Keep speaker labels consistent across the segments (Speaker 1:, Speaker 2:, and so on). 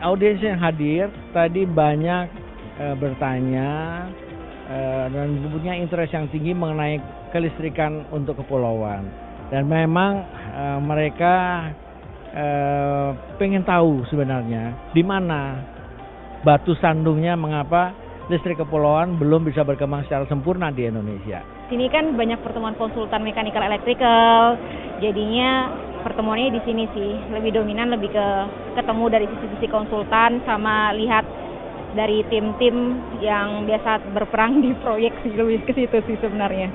Speaker 1: audiens yang hadir tadi banyak bertanya dan punya interest yang tinggi mengenai kelistrikan untuk kepulauan. Dan memang mereka pengen tahu sebenarnya di mana batu sandungnya mengapa listrik kepulauan belum bisa berkembang secara sempurna di Indonesia.
Speaker 2: Sini kan banyak pertemuan konsultan mechanical electrical, jadinya pertemuannya di sini sih lebih dominan, lebih ke ketemu dari sisi-sisi konsultan sama lihat dari tim-tim yang biasa berperang di proyek sih, lebih ke situ sih sebenarnya.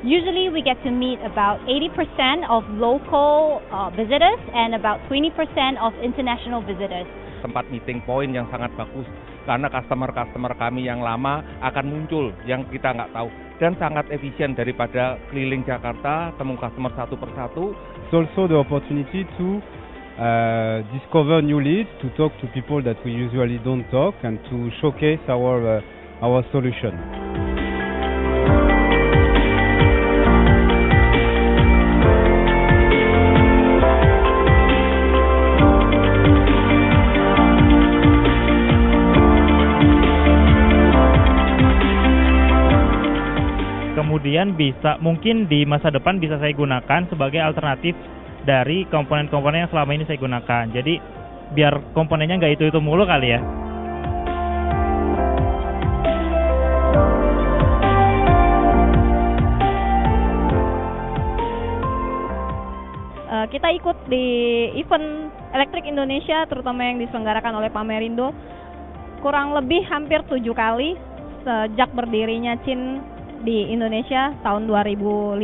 Speaker 3: Usually we get to meet about 80% of local visitors and about 20% of international visitors.
Speaker 4: Tempat meeting point yang sangat bagus karena customer kami yang lama akan muncul yang kita nggak tahu dan sangat efisien daripada keliling Jakarta temu customer satu persatu.
Speaker 5: It's also the opportunity to discover new leads, to talk to people that we usually don't talk, and to showcase our solution.
Speaker 6: Kemudian mungkin di masa depan bisa saya gunakan sebagai alternatif dari komponen-komponen yang selama ini saya gunakan. Jadi biar komponennya nggak itu mulu kali ya.
Speaker 2: Kita ikut di event elektrik Indonesia, terutama yang diselenggarakan oleh Pamerindo, kurang lebih hampir 7 kali sejak berdirinya CIN di Indonesia tahun 2005.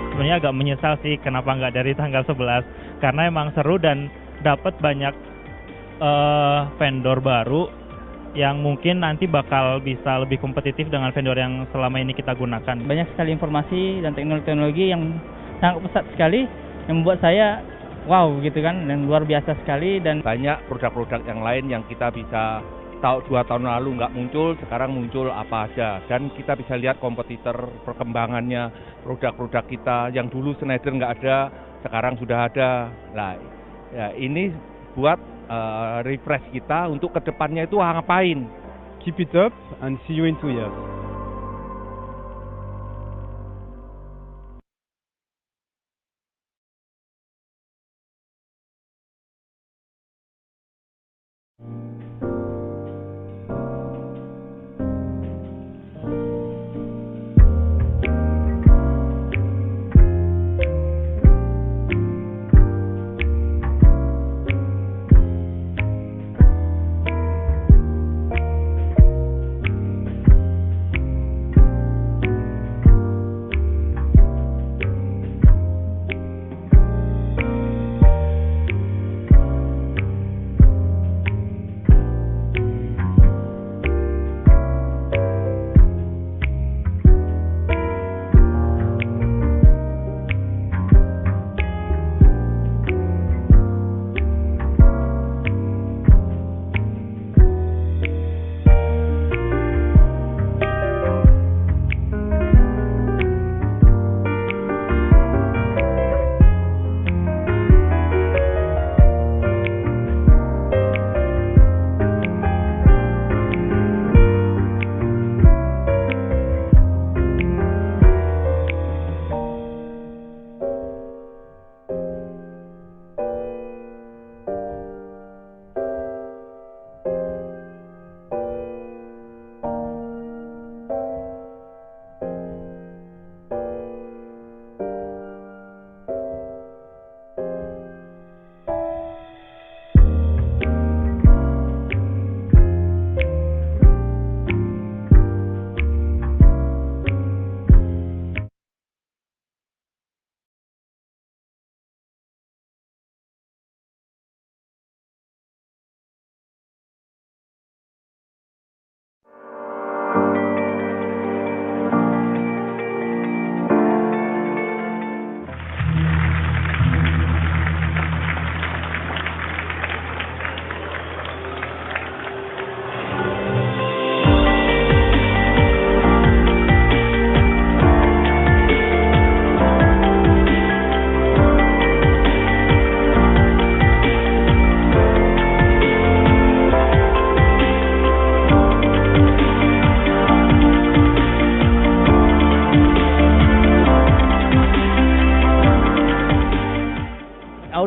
Speaker 6: Sebenarnya agak menyesal sih kenapa nggak dari tanggal 11, karena emang seru dan dapat banyak vendor baru yang mungkin nanti bakal bisa lebih kompetitif dengan vendor yang selama ini kita gunakan.
Speaker 7: Banyak sekali informasi dan teknologi yang sangat pesat sekali yang membuat saya wow gitu kan, dan luar biasa sekali. Dan
Speaker 4: banyak produk-produk yang lain yang kita bisa tahu 2 tahun lalu nggak muncul, sekarang muncul apa aja. Dan kita bisa lihat kompetitor perkembangannya, produk-produk kita yang dulu Schneider nggak ada, sekarang sudah ada. Nah, ya ini buat refresh kita untuk kedepannya itu ngapain.
Speaker 5: Keep it up and see you in 2 years.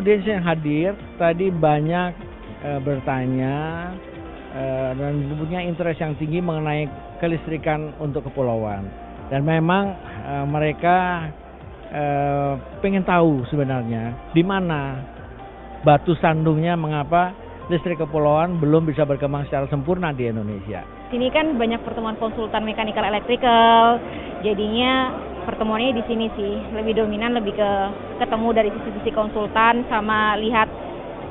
Speaker 1: audiens yang hadir tadi banyak bertanya dan punya interest yang tinggi mengenai kelistrikan untuk kepulauan. Dan memang mereka pengen tahu sebenarnya di mana batu sandungnya mengapa listrik kepulauan belum bisa berkembang secara sempurna di Indonesia.
Speaker 2: Sini kan banyak pertemuan konsultan mechanical electrical, jadinya pertemuannya di sini sih lebih dominan, lebih ke ketemu dari sisi-sisi konsultan sama lihat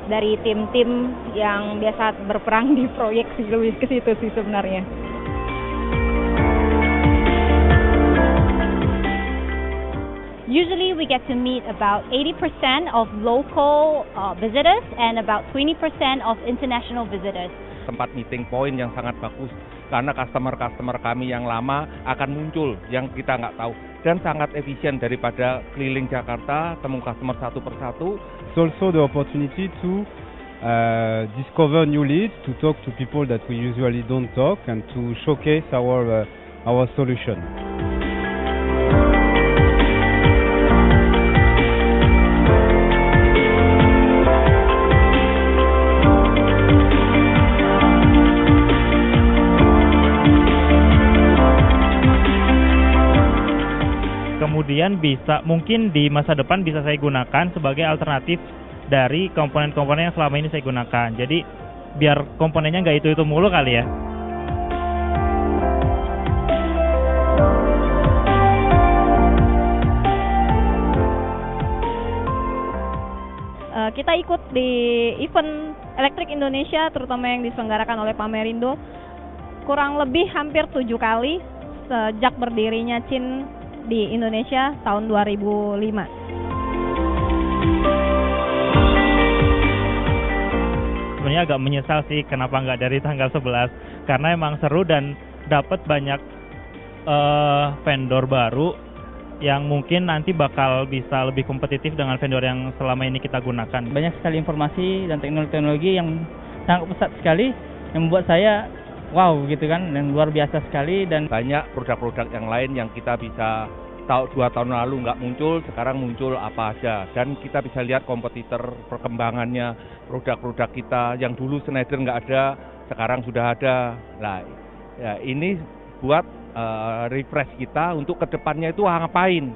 Speaker 2: dari tim-tim yang biasa berperang di proyek sih, lebih ke situ sih sebenarnya.
Speaker 3: Usually we get to meet about 80% of local visitors and about 20% of international visitors.
Speaker 4: Tempat meeting point yang sangat bagus karena customer kami yang lama akan muncul yang kita nggak tahu dan sangat efisien daripada keliling Jakarta temu customer satu persatu.
Speaker 5: It's also the opportunity to discover new leads, to talk to people that we usually don't talk, and to showcase our solution.
Speaker 6: Kemudian mungkin di masa depan bisa saya gunakan sebagai alternatif dari komponen-komponen yang selama ini saya gunakan. Jadi biar komponennya nggak itu mulu kali ya.
Speaker 2: Kita ikut di event elektrik Indonesia, terutama yang diselenggarakan oleh Pamerindo, kurang lebih hampir 7 kali sejak berdirinya CIN di Indonesia tahun 2005.
Speaker 6: Sebenarnya agak menyesal sih kenapa nggak dari tanggal 11, karena emang seru dan dapat banyak vendor baru yang mungkin nanti bakal bisa lebih kompetitif dengan vendor yang selama ini kita gunakan.
Speaker 7: Banyak sekali informasi dan teknologi yang sangat pesat sekali yang membuat saya wow gitu kan, dan luar biasa sekali. Dan
Speaker 4: banyak produk-produk yang lain yang kita bisa tahu 2 tahun lalu nggak muncul, sekarang muncul apa aja. Dan kita bisa lihat kompetitor perkembangannya, produk-produk kita yang dulu Schneider nggak ada, sekarang sudah ada. Nah, ya ini buat refresh kita untuk kedepannya itu ngapain.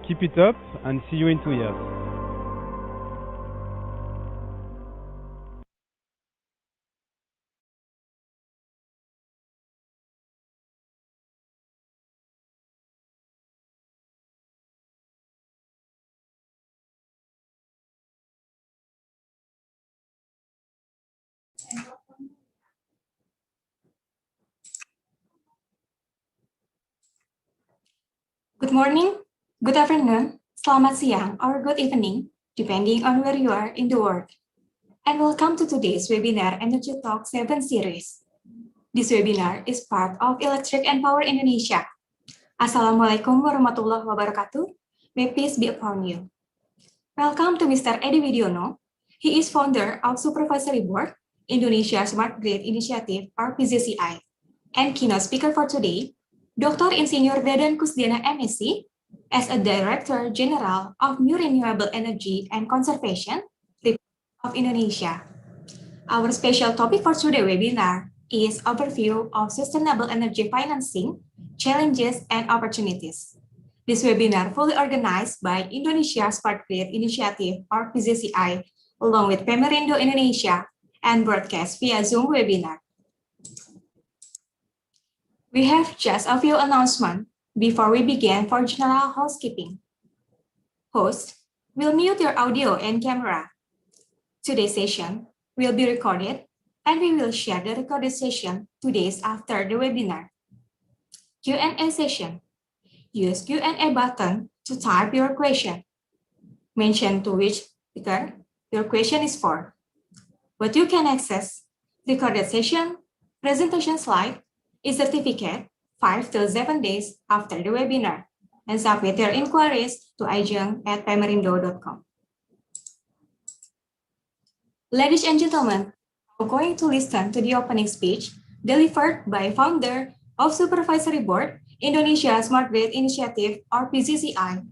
Speaker 5: Keep it up and see you in 2 years.
Speaker 8: Good morning, good afternoon, selamat siang, or good evening, depending on where you are in the world. And welcome to today's webinar EnergyTalk 7 series. This webinar is part of Electric and Power Indonesia. Assalamualaikum warahmatullahi wabarakatuh. May peace be upon you. Welcome to Mr. Edi Widiono. He is founder of Supervisory Board, Indonesia Smart Grid Initiative, or PJCI. And keynote speaker for today, Dr. Insinyur Dadan Kusdiana M.Sc, as a Director General of New Renewable Energy and Conservation of Indonesia. Our special topic for today's webinar is overview of sustainable energy financing, challenges and opportunities. This webinar fully organized by Indonesia Smart Grid Initiative or PJCI along with Pamerindo Indonesia and broadcast via Zoom webinar. We have just a few announcements before we begin for general housekeeping. Host will mute your audio and camera. Today's session will be recorded and we will share the recorded session 2 days after the webinar. Q&A session. Use Q&A button to type your question. Mention to which speaker your question is for. But you can access recorded session, presentation slide, e-certificate 5 to 7 days after the webinar and submit your inquiries to ijeng@pamerindo.com. Ladies and gentlemen, we're going to listen to the opening speech delivered by founder of Supervisory Board, Indonesia Smart Grid Initiative or PJCI.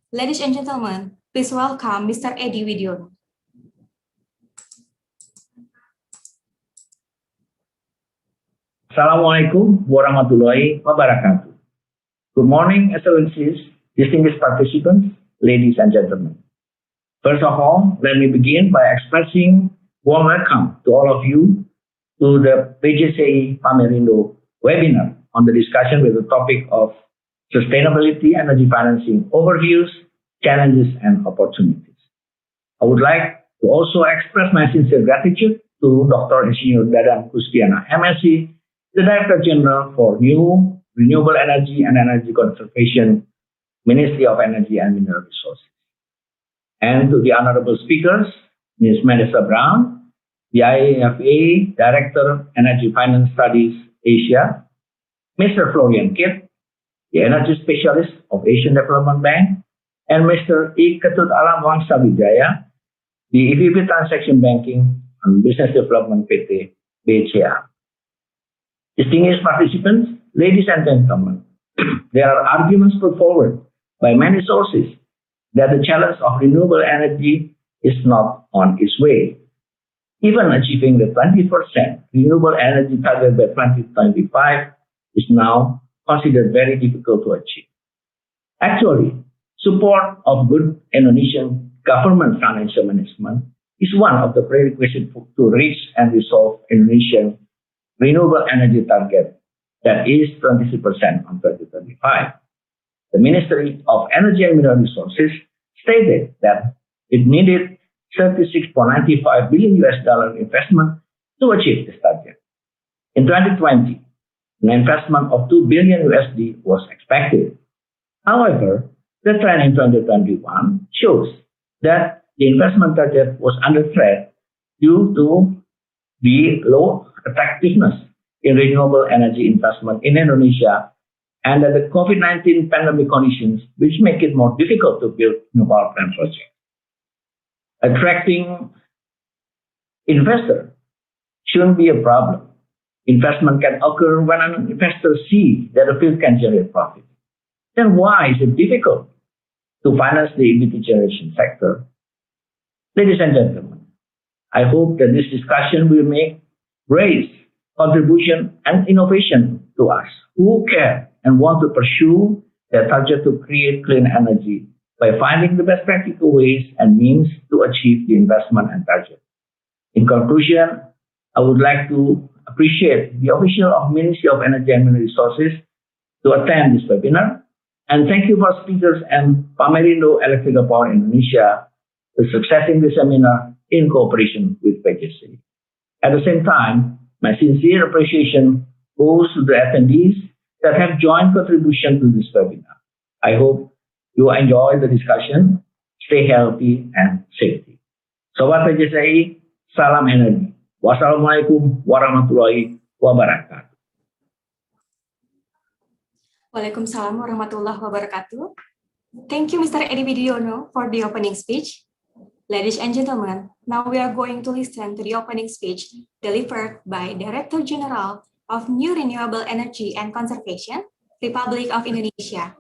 Speaker 8: Ladies and gentlemen, please welcome Mr. Edi Widiono.
Speaker 9: Assalamualaikum warahmatullahi wabarakatuh. Good morning, Excellencies, distinguished participants, ladies and gentlemen. First of all, let me begin by expressing warm welcome to all of you to the PJCI Pamerindo webinar on the discussion with the topic of sustainability energy financing overviews, challenges, and opportunities. I would like to also express my sincere gratitude to Dr. Engineer Dadan Kusdiana, M.Sc, the Director General for New Renewable Energy and Energy Conservation, Ministry of Energy and Mineral Resources. And to the honorable speakers, Ms. Melissa Brown, the IEEFA Director, Energy Finance Studies, Asia, Mr. Florian Kitt, the Energy Specialist of Asian Development Bank, and Mr. Kitt Alam Wangsa Wijaya, the EBTKE Transaction Banking and Business Development PT BCA. Distinguished participants, ladies and gentlemen, there are arguments put forward by many sources that the challenge of renewable energy is not on its way. Even achieving the 20% renewable energy target by 2025 is now considered very difficult to achieve. Actually, support of good Indonesian government financial management is one of the prerequisites to reach and resolve Indonesian renewable energy target that is 23% on 2025. The Ministry of Energy and Mineral Resources stated that it needed $36.95 billion investment to achieve this target. In 2020, an investment of $2 billion was expected. However, the trend in 2021 shows that the investment target was under threat due to the low attractiveness in renewable energy investment in Indonesia and the COVID-19 pandemic conditions, which make it more difficult to build new power plant projects. Attracting investors shouldn't be a problem. Investment can occur when an investor sees that the field can generate profit. Then why is it difficult to finance the EBT generation sector? Ladies and gentlemen, I hope that this discussion will raise contribution and innovation to us who care and want to pursue their target to create clean energy by finding the best practical ways and means to achieve the investment and target. In conclusion, I would like to appreciate the official of Ministry of Energy and Mineral Resources to attend this webinar, and thank you for speakers and Pamerindo Electrical Power Indonesia for successing the seminar in cooperation with PJCI. At the same time, my sincere appreciation goes to the attendees that have joined contribution to this webinar. I hope you enjoy the discussion, stay healthy and safety. Sobat PJCI, salam energi. Wassalamualaikum warahmatullahi wabarakatuh.
Speaker 8: Waalaikumsalam warahmatullahi wabarakatuh. Thank you, Mr. Edi Widiono, for the opening speech. Ladies and gentlemen, now we are going to listen to the opening speech delivered by Director General of New Renewable Energy and Conservation, Republic of Indonesia,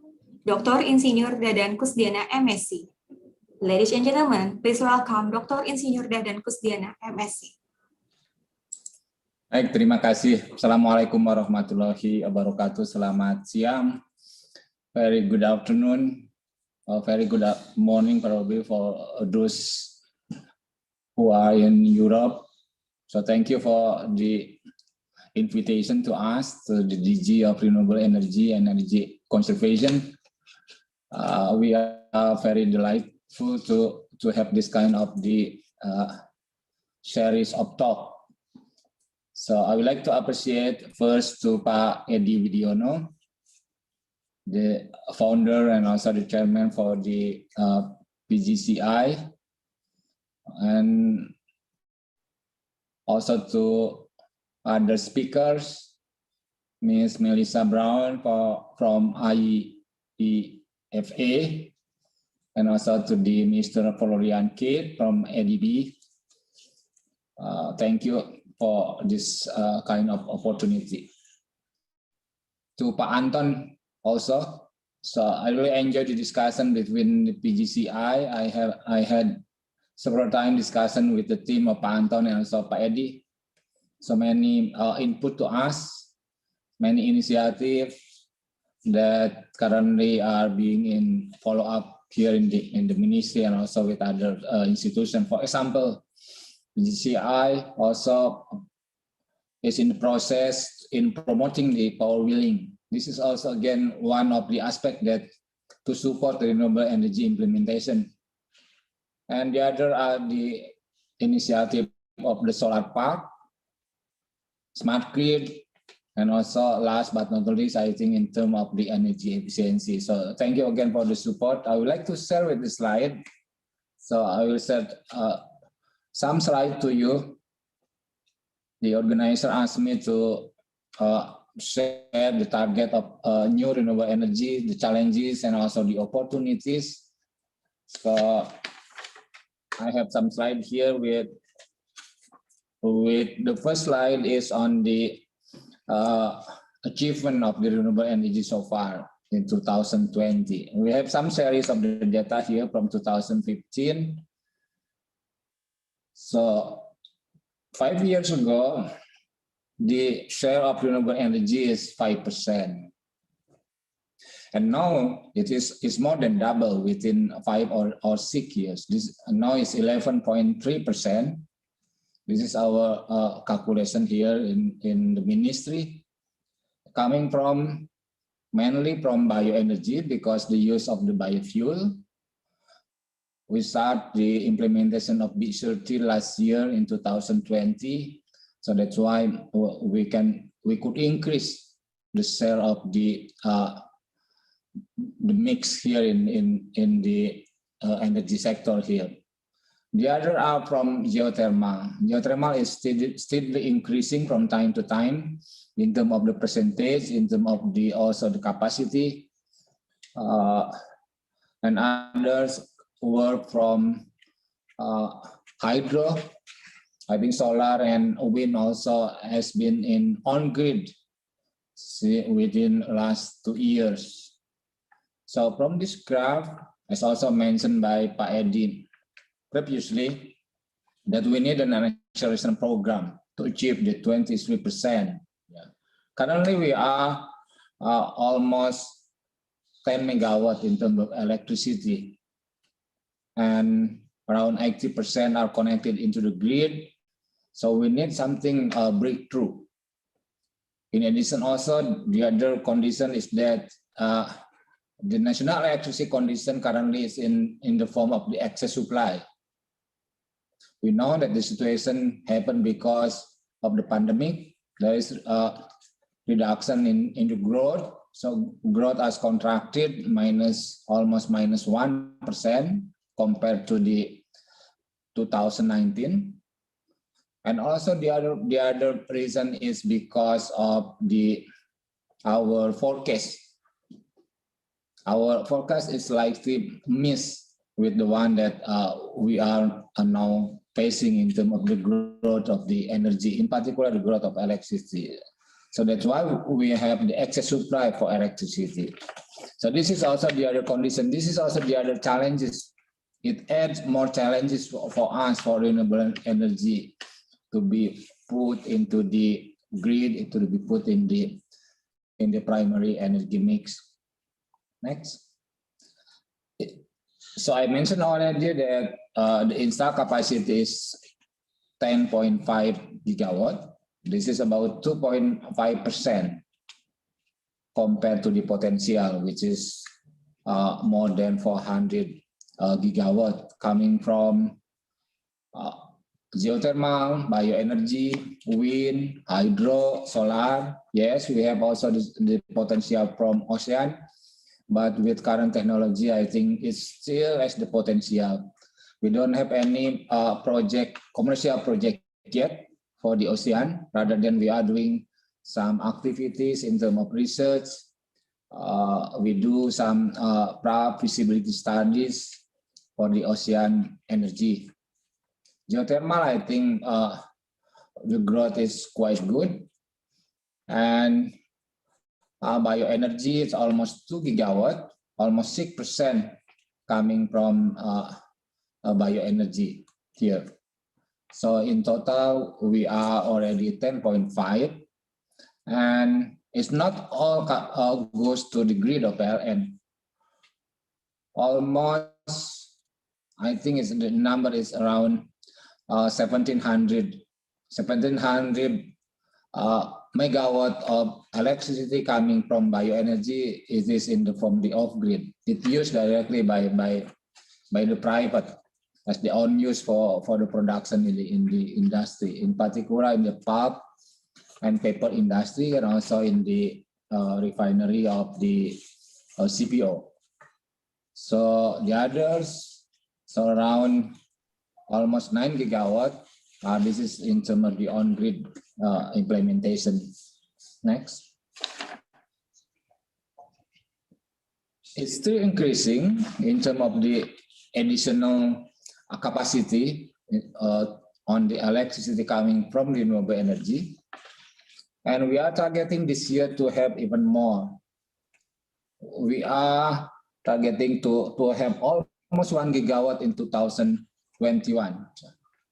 Speaker 8: Dr. Insinyur Dadan Kusdiana, M.Sc. Ladies and gentlemen, please welcome Dr. Insinyur Dadan Kusdiana, M.Sc.
Speaker 10: Baik, terima kasih. Assalamualaikum warahmatullahi wabarakatuh. Selamat siang, very good afternoon, or very good morning probably for those who are in Europe. So thank you for the invitation to us, to the DG of Renewable Energy and Energy Conservation. We are very delightful to have this kind of the series of talk. So I would like to appreciate first to Pak Edi Widiono, the founder and also the chairman for the PJCI, and also to other speakers, Ms. Melissa Brown from IEEFA, and also to the Mr. Florian Kitt from ADB. Thank you for this kind of opportunity. To Pak Anton also, so I really enjoyed the discussion between the PJCI. I had several times discussion with the team of Pak Anton and also Pak Edi. So many input to us, many initiatives that currently are being in follow-up here in the ministry and also with other institutions. For example, PJCI also is in the process in promoting the power wheeling. This is also again one of the aspects that to support the renewable energy implementation. And the other are the initiative of the solar park, smart grid, and also last but not least, I think in terms of the energy efficiency. So thank you again for the support. I would like to share with the slide. So I will share some slide to you. The organizer asked me to share the target of new renewable energy, the challenges, and also the opportunities. So I have some slides here with the first slide is on the achievement of the renewable energy so far in 2020. We have some series of the data here from 2015. So 5 years ago, the share of renewable energy is 5%. And now it is more than double within 5 or 6 years. This now is 11.3%. This is our calculation here in the ministry, coming from mainly from bioenergy because the use of the biofuel. We start the implementation of B30 last year in 2020. So that's why we could increase the share of the mix here in the energy sector here. The other are from geothermal. Geothermal is steadily increasing from time to time in terms of the percentage, in terms of also the capacity, and others work from hydro. I think solar and wind also has been in on-grid within last 2 years. So from this graph, as also mentioned by Pak Edin previously, that we need an acceleration program to achieve the 23%. Yeah. Currently, we are almost 10 megawatt in terms of electricity, and around 80% are connected into the grid. So we need something breakthrough. In addition, also the other condition is that the national electricity condition currently is in the form of the excess supply. We know that the situation happened because of the pandemic. There is a reduction in the growth. So growth has contracted almost minus 1% compared to the 2019. And also the other reason is because of our forecast. Our forecast is likely missed with the one that we are now facing in terms of the growth of the energy, in particular the growth of electricity. So that's why we have the excess supply for electricity. So this is also the other condition. This is also the other challenges. It adds more challenges for us for renewable energy to be put into the grid, to be put in the primary energy mix. Next. So I mentioned already that the installed capacity is 10.5 gigawatt. This is about 2.5% compared to the potential, which is more than 400 gigawatt coming from geothermal, bioenergy, wind, hydro, solar. Yes, we have also the potential from ocean, but with current technology, I think it still has the potential. We don't have any commercial project yet for the ocean, rather than we are doing some activities in terms of research. We do some feasibility studies for the ocean energy. Geothermal, I think the growth is quite good. And bioenergy is almost 2 gigawatt, almost 6% coming from bioenergy here. So in total, we are already 10.5. And it's not all goes to the grid of PLN. Almost, I think the number is around 1,700 megawatt of electricity coming from bioenergy. It is from the off-grid. It's used directly by the private as the own use for the production in the industry, in particular in the pulp and paper industry, and also in the refinery of the CPO. So the others, so around almost 9 gigawatt. This is in terms of the on-grid implementation. Next. It's still increasing in terms of the additional capacity on the electricity coming from renewable energy. And we are targeting this year to have even more. We are targeting to have almost 1 gigawatt in 2021.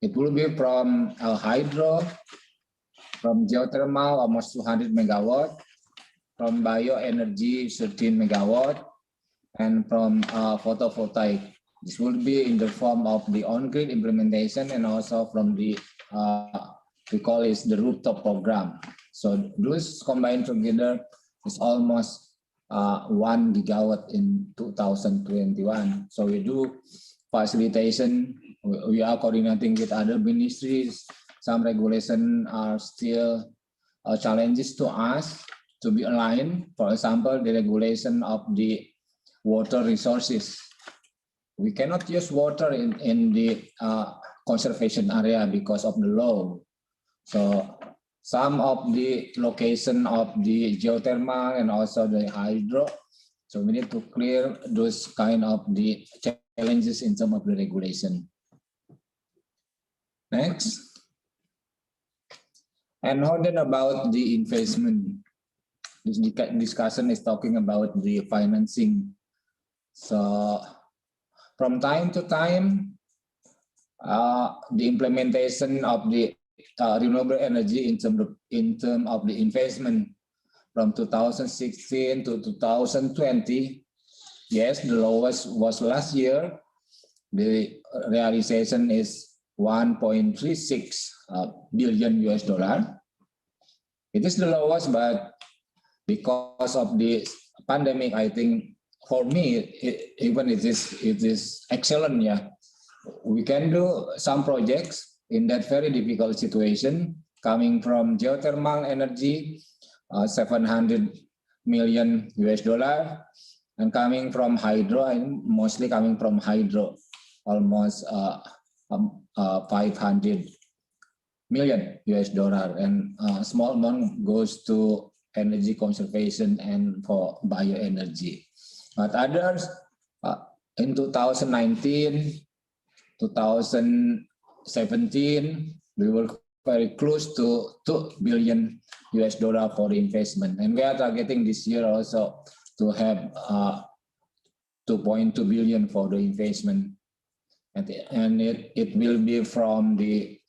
Speaker 10: It will be from hydro, from geothermal, almost 200 megawatt, from bioenergy, 13 megawatt, and from photovoltaic. This will be in the form of the on-grid implementation and also from the, we call it the rooftop program. So those combined together is almost 1 gigawatt in 2021. So we do facilitation. We are coordinating with other ministries. Some regulations are still challenges to us to be aligned. For example, the regulation of the water resources. We cannot use water in the conservation area because of the law. So some of the location of the geothermal and also the hydro. So we need to clear those kind of the challenges in terms of the regulation. Next. And how then about the investment? This discussion is talking about the financing. So from time to time, the implementation of the renewable energy in terms of the investment from 2016 to 2020, yes, the lowest was last year. The realization is 1.36 billion US dollar. It is the lowest, but because of the pandemic, I think for me, even it is excellent. Yeah, we can do some projects in that very difficult situation, coming from geothermal energy, 700 million US dollar, and coming from hydro, and mostly coming from hydro, almost 500 million US dollar, and a small amount goes to energy conservation and for bioenergy. But others, in 2019, 2017, we were very close to 2 billion US dollar for the investment. And we are targeting this year also to have 2.2 billion for the investment. And it will be from the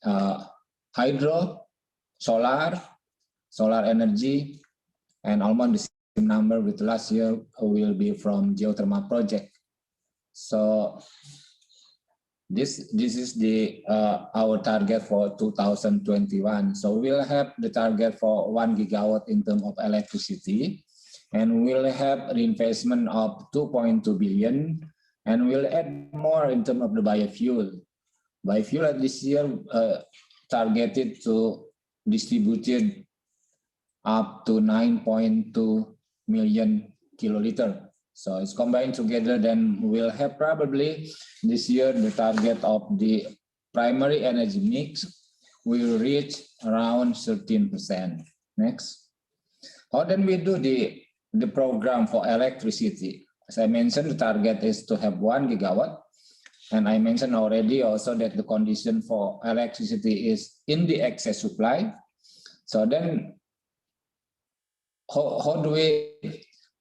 Speaker 10: hydro, solar energy, and almost the same number with last year will be from geothermal project. So this is the our target for 2021. So we'll have the target for 1 gigawatt in terms of electricity, and we'll have the investment of 2.2 billion, and we'll add more in terms of the biofuel. Biofuel this year targeted to distributed up to 9.2 million kiloliter. So it's combined together, then we'll have probably this year the target of the primary energy mix will reach around 13%. Next. How then we do the program for electricity? As I mentioned, the target is to have 1 gigawatt. And I mentioned already also that the condition for electricity is in the excess supply. So then how do we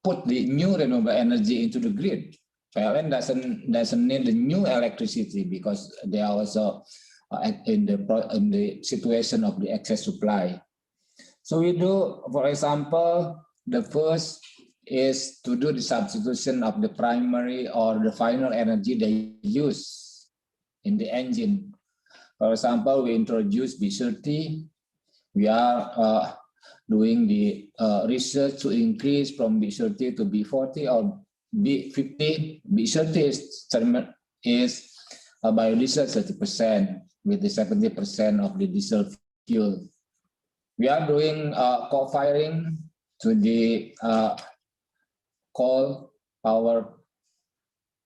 Speaker 10: put the new renewable energy into the grid? PLN doesn't need the new electricity because they are also in the situation of the excess supply. So we do, for example, the first is to do the substitution of the primary or the final energy they use in the engine. For example, we introduce B30. We are doing the research to increase from B30 to B40 or B50. B30 is biodiesel 30% with the 70% of the diesel fuel. We are doing co-firing to the coal power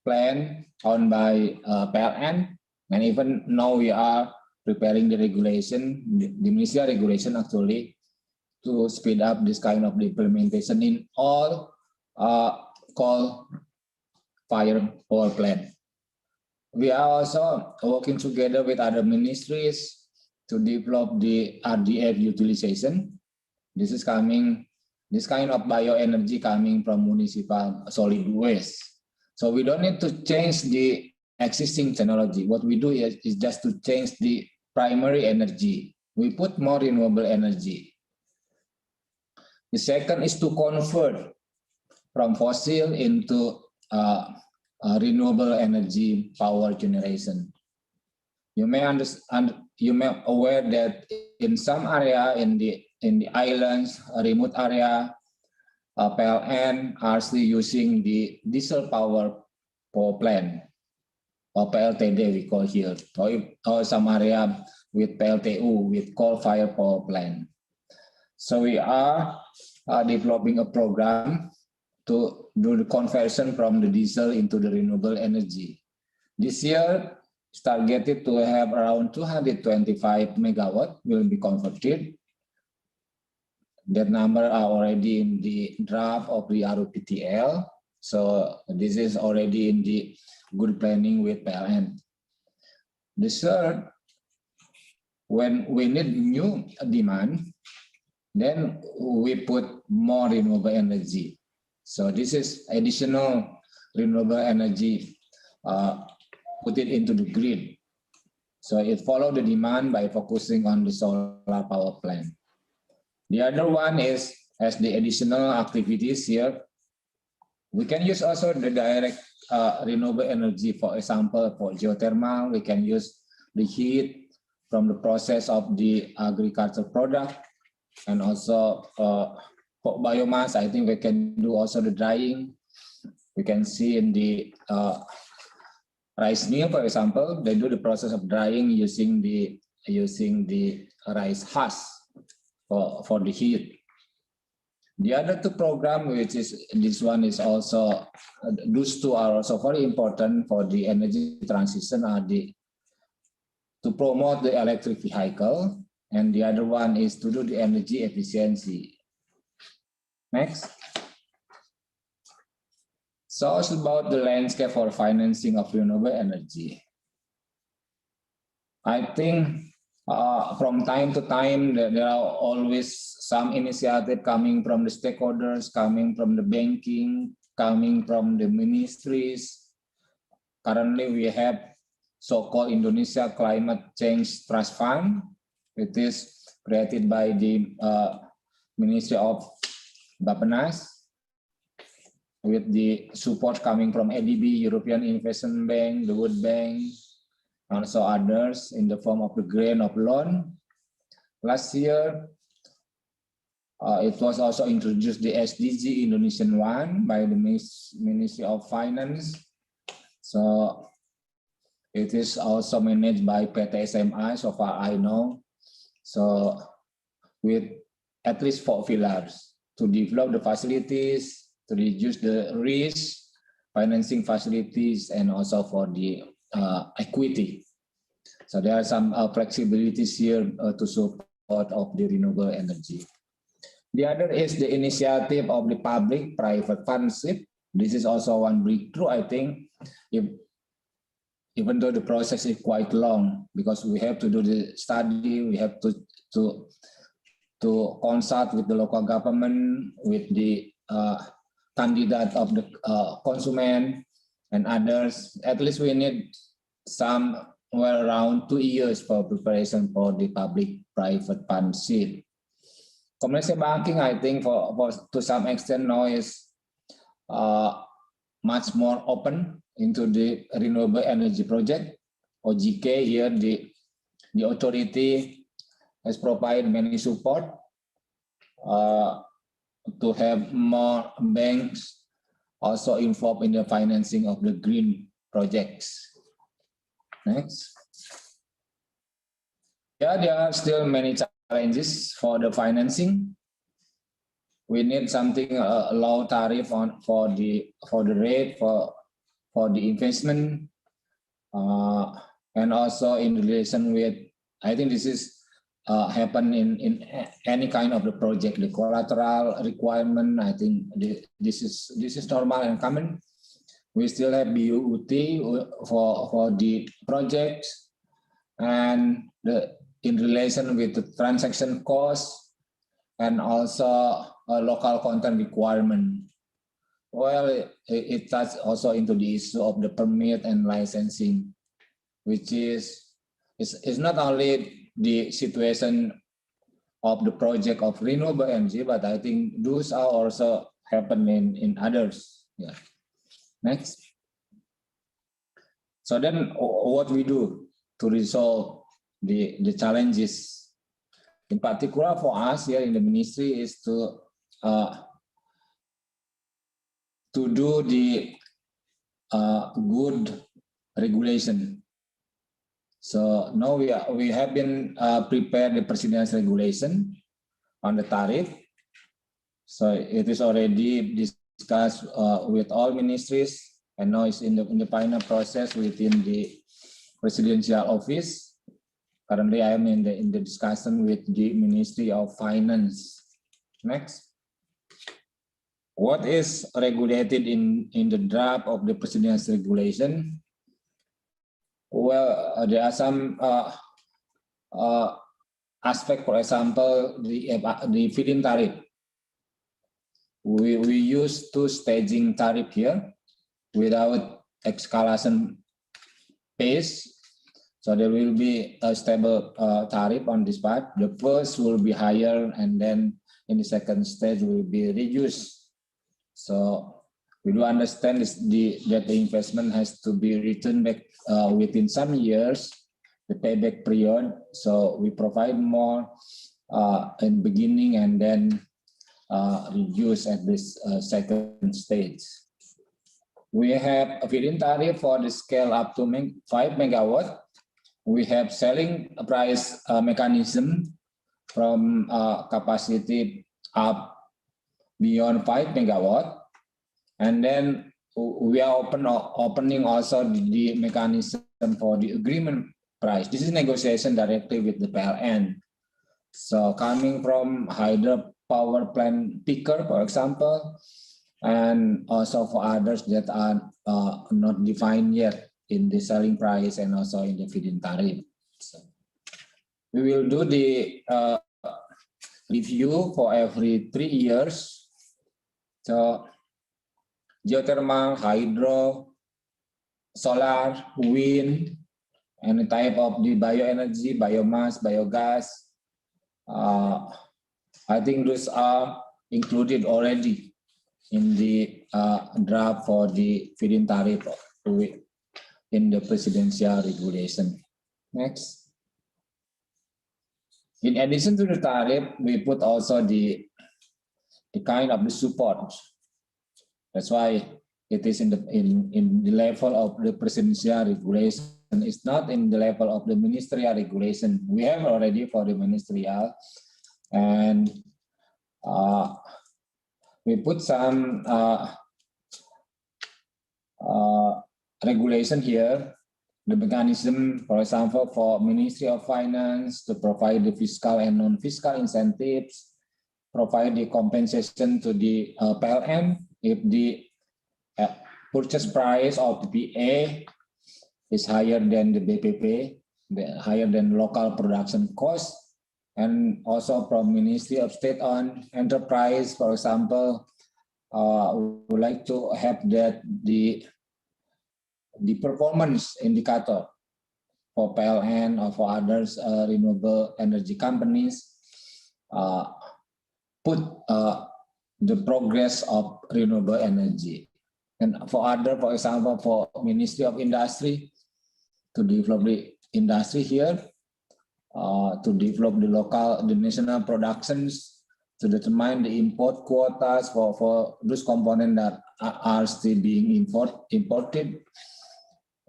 Speaker 10: plant owned by PLN, and even now we are preparing the regulation, the Ministry regulation actually, to speed up this kind of implementation in all coal-fired power plant. We are also working together with other ministries to develop the RDF utilization. This kind of bioenergy coming from municipal solid waste. So we don't need to change the existing technology. What we do is just to change the primary energy. We put more renewable energy. The second is to convert from fossil into renewable energy power generation. You may understand, you may aware that in some area in the islands, remote area, PLN are still using the diesel power plant, or PLTD we call here, or some area with PLTU, with coal-fired power plant. So we are developing a program to do the conversion from the diesel into the renewable energy. This year, it's targeted to have around 225 megawatt will be converted. That number are already in the draft of the RUPTL. So this is already in the good planning with PLN. The third, when we need new demand, then we put more renewable energy. So this is additional renewable energy, put it into the grid. So it follows the demand by focusing on the solar power plant. The other one is, as the additional activities here, we can use also the direct renewable energy. For example, for geothermal, we can use the heat from the process of the agricultural product, and also for biomass, I think we can do also the drying. We can see in the rice mill, for example, they do the process of drying using the rice husk for the heat. The other two programs, which is this one is also, those two are also very important for the energy transition, are to promote the electric vehicle, and the other one is to do the energy efficiency. Next. So it's about the landscape for financing of renewable energy. I think from time to time, there are always some initiative coming from the stakeholders, coming from the banking, coming from the ministries. Currently, we have so-called Indonesia Climate Change Trust Fund. It is created by the Ministry of Bappenas, with the support coming from ADB, European Investment Bank, the World Bank, and also others in the form of the grant of loan. Last year, it was also introduced the SDG Indonesian one by the Ministry of Finance. So it is also managed by PT SMI, so far I know. So with at least 4 pillars to develop the facilities, to reduce the risk, financing facilities, and also for the equity. So there are some flexibilities here to support of the renewable energy. The other is the initiative of the public-private partnership. This is also one breakthrough, I think, even though the process is quite long, because we have to do the study, we have to consult with the local government, with the candidate of the consumer and others. At least we need somewhere around 2 years for preparation for the public-private partnership. commercial banking, I think for to some extent now is much more open into the renewable energy project. OJK here, the authority has provided many support to have more banks also involved in the financing of the green projects. Next. Yeah, there are still many challenges for the financing. We need something low tariff for the rate for the investment, and also in relation with, I think this is happen in any kind of the project, the collateral requirement. I think this is normal and common. We still have BUT for the projects, and in relation with the transaction cost, and also a local content requirement. Well, it touches also into the issue of the permit and licensing, which is not only the situation of the project of renewable energy, but I think those are also happening in others. Yeah. Next. So then what we do to resolve the challenges, in particular for us here in the ministry, is to do the good regulation. So now we have been prepared the president's regulation on the tariff. So it is already discussed with all ministries, and now it's in the final process within the presidential office. Currently, I am in the discussion with the Ministry of Finance. Next. What is regulated in the draft of the president's regulation? Well, there are some aspects, for example, the feed-in tariff. We use two staging tariff here without escalation pace. So there will be a stable tariff on this part. The first will be higher, and then in the second stage will be reduced. So we do understand that the investment has to be returned back within some years, the payback period. So we provide more in beginning, and then reduce at this second stage. We have a feed-in tariff for the scale up to 5 megawatt. We have selling price mechanism from capacity up beyond 5 megawatt, and then we are opening also the mechanism for the agreement price. This is negotiation directly with the PLN. So coming from hydropower plant picker, for example, and also for others that are not defined yet in the selling price and also in the feed-in tariff. So we will do the review for every 3 years. So geothermal, hydro, solar, wind, and the type of the bioenergy, biomass, biogas. I think those are included already in the draft for the feed-in tariff in the presidential regulation. Next. In addition to the tariff, we put also the kind of the support. That's why it is in the level of the presidential regulation. It's not in the level of the ministerial regulation. We have already for the ministerial, and we put some regulation here, the mechanism, for example, for Ministry of Finance to provide the fiscal and non-fiscal incentives, provide the compensation to the PLN if the purchase price of PPA is higher than the BPP, higher than local production cost, and also from Ministry of State-owned Enterprise, for example, we would like to have that the performance indicator for PLN or for others renewable energy companies put the progress of renewable energy. And for example, for Ministry of Industry, to develop the industry here, to develop the national productions, to determine the import quotas for those components that are still being imported.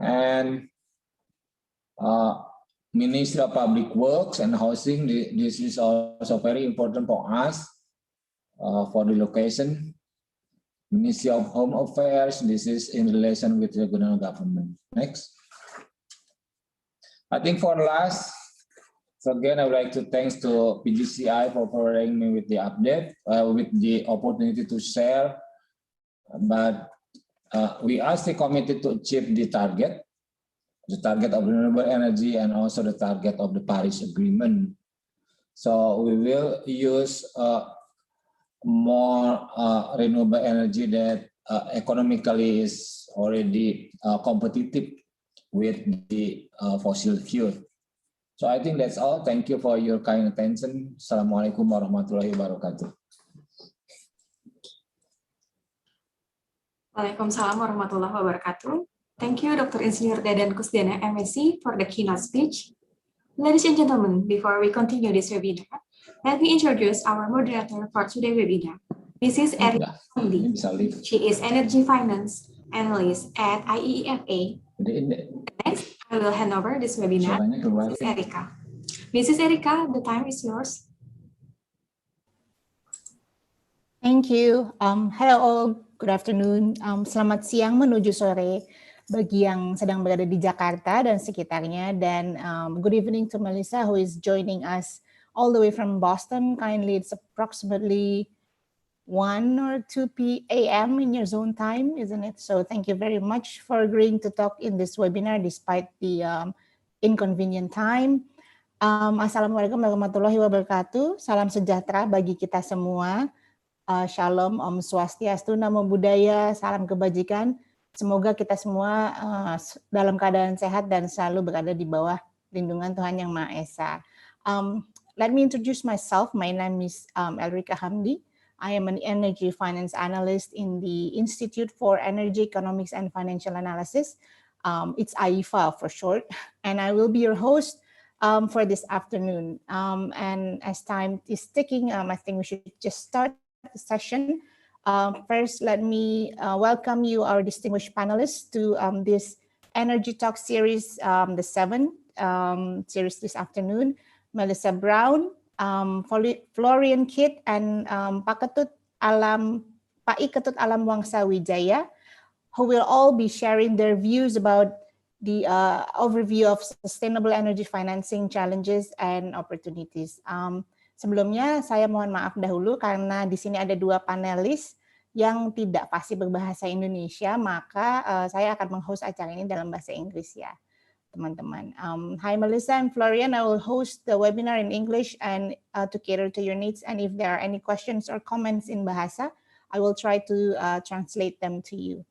Speaker 10: And Ministry of Public Works and Housing, this is also very important for us, for the location. Ministry of Home Affairs, this is in relation with regional government. Next. I think for last, so again, I would like to thanks to PJCI for providing me with the update, with the opportunity to share. But we are still committed to achieve the target of renewable energy and also the target of the Paris Agreement. So we will use more renewable energy that economically is already competitive with the fossil fuel. So I think that's all. Thank you for your kind attention. Assalamualaikum warahmatullahi wabarakatuh.
Speaker 8: Waalaikumsalam warahmatullahi wabarakatuh. Thank you, Dr. Engineer Dadan Kusdiana, M.Sc, for the keynote speech. Ladies and gentlemen, before we continue this webinar, let me introduce our moderator for today's webinar, Mrs. Erika Hamdi. She is Energy Finance Analyst at IEEFA. Next, I will hand over this webinar to Mrs. Erika. Mrs. Erika, the time is yours.
Speaker 11: Thank you. Hello all, good afternoon. Selamat siang menuju sore bagi yang sedang berada di Jakarta dan sekitarnya, dan good evening to Melissa who is joining us all the way from Boston. Kindly, it's approximately 1 or 2 a.m. in your zone time, isn't it? So thank you very much for agreeing to talk in this webinar despite the inconvenient time. Assalamualaikum warahmatullahi wabarakatuh. Salam sejahtera bagi kita semua. Shalom, Om Swastiastu, Namo Buddhaya, salam kebajikan. Semoga kita semua dalam keadaan sehat dan selalu berada di bawah lindungan Tuhan Yang Maha Esa. Let me introduce myself. My name is Erika Hamdi. I am an energy finance analyst in the Institute for Energy Economics and Financial Analysis. It's IEEFA for short, and I will be your host for this afternoon. And as time is ticking, I think we should just start the session. First, let me welcome you, our distinguished panelists, to this Energy Talk series, the 7th series this afternoon. Melissa Brown, Florian, Kitt, and Pak I Ketut Alam Wangsa Wijaya, who will all be sharing their views about the overview of sustainable energy financing challenges and opportunities. Sebelumnya, saya mohon maaf dahulu karena di sini ada 2 panelis yang tidak fasih berbahasa Indonesia, maka saya akan meng-host acara ini dalam bahasa Inggris ya, teman-teman. Hi Melissa and Florian, I will host the webinar in English and to cater to your needs. And if there are any questions or comments in bahasa, I will try to translate them to you.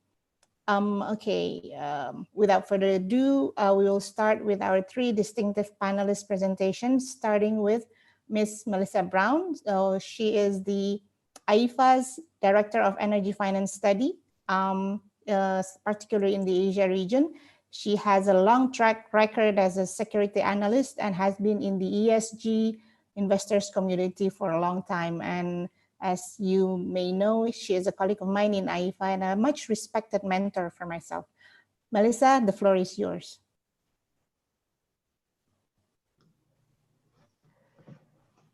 Speaker 11: Without further ado, we will start with our 3 distinctive panelist presentations, starting with Ms. Melissa Brown. So she is the IEEFA's Director of Energy Finance Study, particularly in the Asia region. She has a long track record as a security analyst and has been in the ESG investors community for a long time. And as you may know, she is a colleague of mine in IEEFA and a much respected mentor for myself. Melissa, the floor is yours.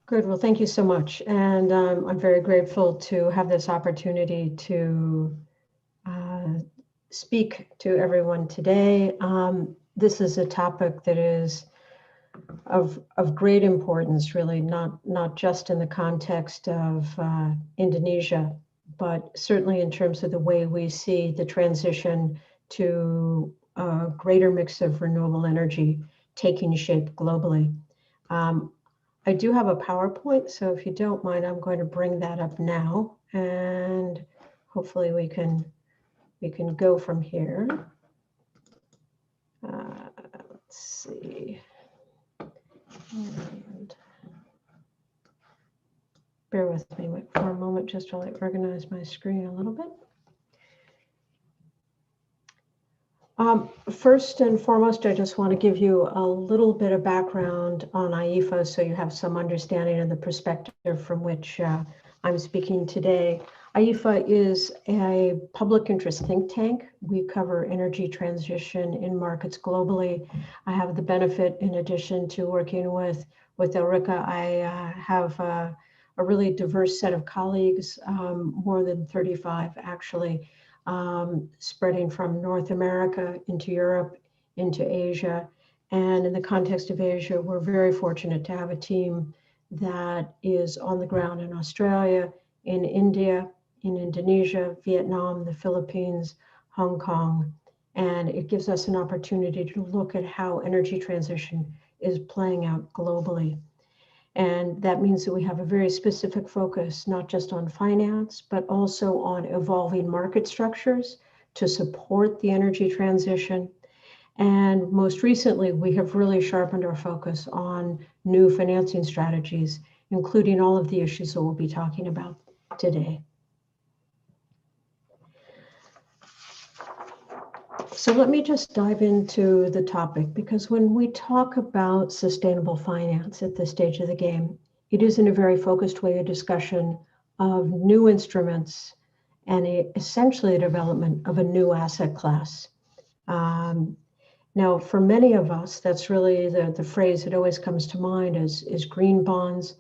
Speaker 12: Good. Well, thank you so much. And I'm very grateful to have this opportunity to speak to everyone today. This is a topic that is of great importance, really, not just in the context of Indonesia, but certainly in terms of the way we see the transition to a greater mix of renewable energy taking shape globally. I do have a PowerPoint, so if you don't mind, I'm going to bring that up now, and hopefully we can go from here. Let's see. And Bear with me for a moment just while I organize my screen a little bit. First and foremost, I just want to give you a little bit of background on IEEFA so you have some understanding of the perspective from which I'm speaking today. IEEFA is a public interest think tank. We cover energy transition in markets globally. I have the benefit, in addition to working with Ulrika, I have a really diverse set of colleagues, more than 35 actually, spreading from North America into Europe, into Asia. And in the context of Asia, we're very fortunate to have a team that is on the ground in Australia, in India, in Indonesia, Vietnam, the Philippines, Hong Kong. And it gives us an opportunity to look at how energy transition is playing out globally. And that means that we have a very specific focus, not just on finance, but also on evolving market structures to support the energy transition. And most recently, we have really sharpened our focus on new financing strategies, including all of the issues that we'll be talking about today. So let me just dive into the topic, because when we talk about sustainable finance at this stage of the game, it is in a very focused way a discussion of new instruments and essentially a development of a new asset class. Now, for many of us, that's really the phrase that always comes to mind is green bonds.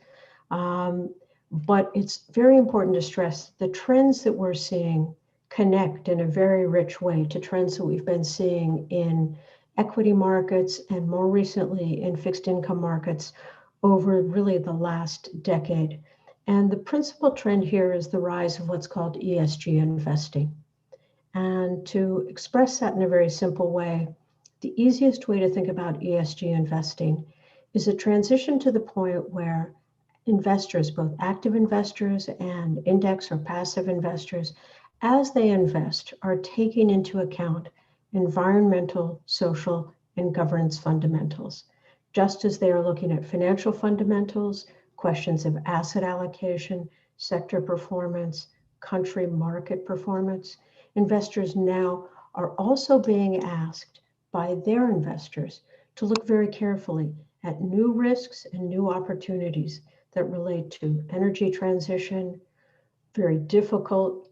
Speaker 12: But it's very important to stress the trends that we're seeing connect in a very rich way to trends that we've been seeing in equity markets and more recently in fixed income markets over really the last decade. And the principal trend here is the rise of what's called ESG investing. And to express that in a very simple way, the easiest way to think about ESG investing is a transition to the point where investors, both active investors and index or passive investors, as they invest, are taking into account environmental, social, and governance fundamentals, just as they are looking at financial fundamentals, questions of asset allocation, sector performance, country market performance. Investors now are also being asked by their investors to look very carefully at new risks and new opportunities that relate to energy transition, very difficult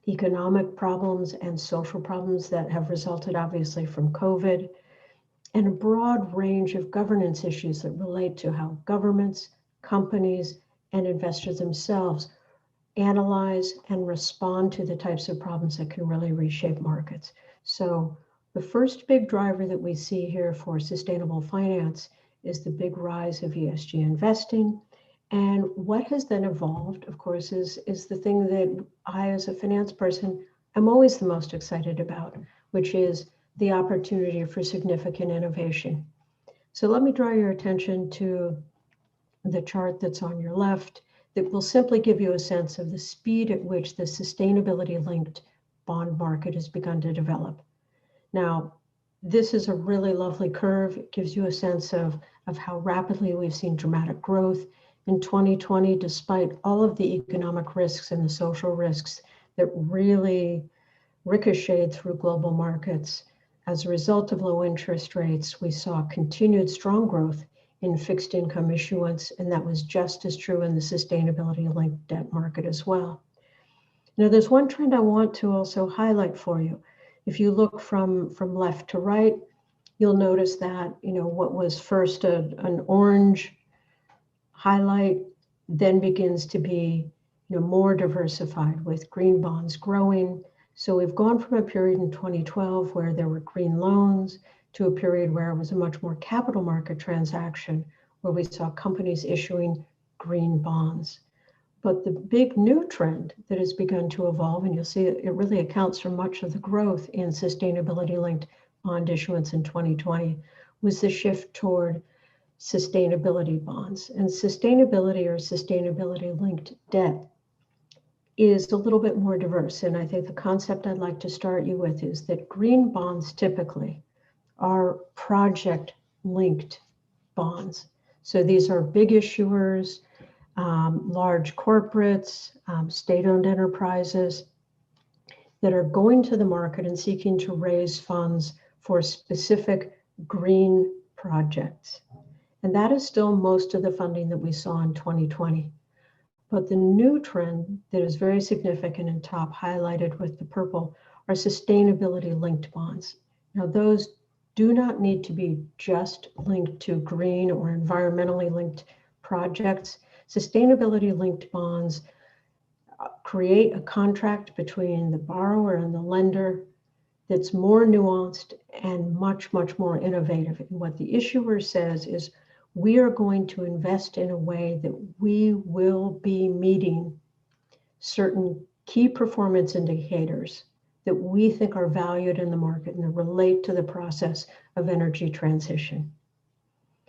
Speaker 12: economic problems and social problems that have resulted obviously from COVID, and a broad range of governance issues that relate to how governments, companies, and investors themselves analyze and respond to the types of problems that can really reshape markets. So the first big driver that we see here for sustainable finance is the big rise of ESG investing. And what has then evolved, of course, is the thing that I, as a finance person, am always the most excited about, which is the opportunity for significant innovation. So let me draw your attention to the chart that's on your left that will simply give you a sense of the speed at which the sustainability-linked bond market has begun to develop. Now, this is a really lovely curve. It gives you a sense of how rapidly we've seen dramatic growth. In 2020, despite all of the economic risks and the social risks that really ricocheted through global markets, as a result of low interest rates, we saw continued strong growth in fixed income issuance, and that was just as true in the sustainability-linked debt market as well. Now, there's one trend I want to also highlight for you. If you look from left to right, you'll notice that what was first an orange highlight then begins to be more diversified with green bonds growing. So we've gone from a period in 2012 where there were green loans to a period where it was a much more capital market transaction where we saw companies issuing green bonds. But the big new trend that has begun to evolve, and you'll see it really accounts for much of the growth in sustainability-linked bond issuance in 2020, was the shift toward sustainability bonds. And sustainability or sustainability-linked debt is a little bit more diverse. And I think the concept I'd like to start you with is that green bonds typically are project-linked bonds. So these are big issuers. large corporates, state-owned enterprises that are going to the market and seeking to raise funds for specific green projects. And that is still most of the funding that we saw in 2020. But the new trend that is very significant and top highlighted with the purple are sustainability-linked bonds. Now, those do not need to be just linked to green or environmentally linked projects. Sustainability-linked bonds create a contract between the borrower and the lender that's more nuanced and much, much more innovative. And what the issuer says is, we are going to invest in a way that we will be meeting certain key performance indicators that we think are valued in the market and that relate to the process of energy transition.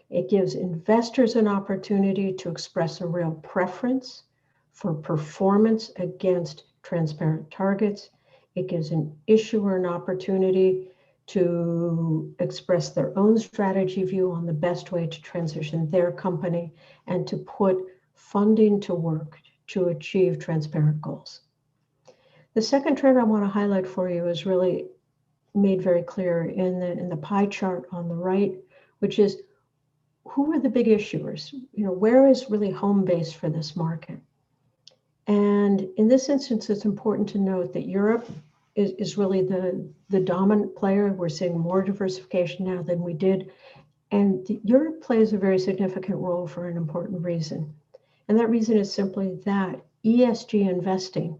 Speaker 12: It gives investors an opportunity to express a real preference for performance against transparent targets. It gives an issuer an opportunity to express their own strategy view on the best way to transition their company and to put funding to work to achieve transparent goals. The second trend I want to highlight for you is really made very clear in the pie chart on the right, which is who are the big issuers? Where is really home base for this market? And in this instance, it's important to note that Europe is really the dominant player. We're seeing more diversification now than we did. And Europe plays a very significant role for an important reason. And that reason is simply that ESG investing,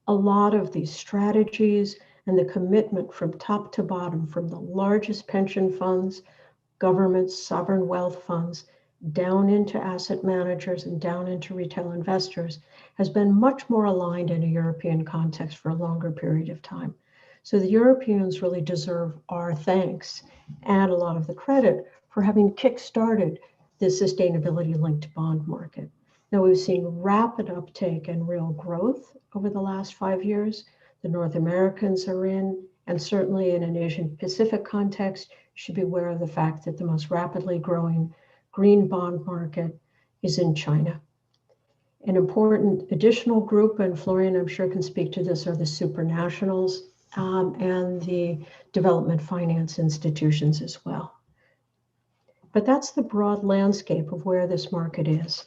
Speaker 12: a lot of these strategies and the commitment from top to bottom, from the largest pension funds, governments, sovereign wealth funds, down into asset managers and down into retail investors, has been much more aligned in a European context for a longer period of time. So the Europeans really deserve our thanks and a lot of the credit for having kick-started this sustainability-linked bond market. Now, we've seen rapid uptake and real growth over the last 5 years. The North Americans are in, and certainly in an Asian Pacific context, you should be aware of the fact that the most rapidly growing green bond market is in China. An important additional group, and Florian, I'm sure, can speak to this, are the supranationals and the development finance institutions as well. But that's the broad landscape of where this market is.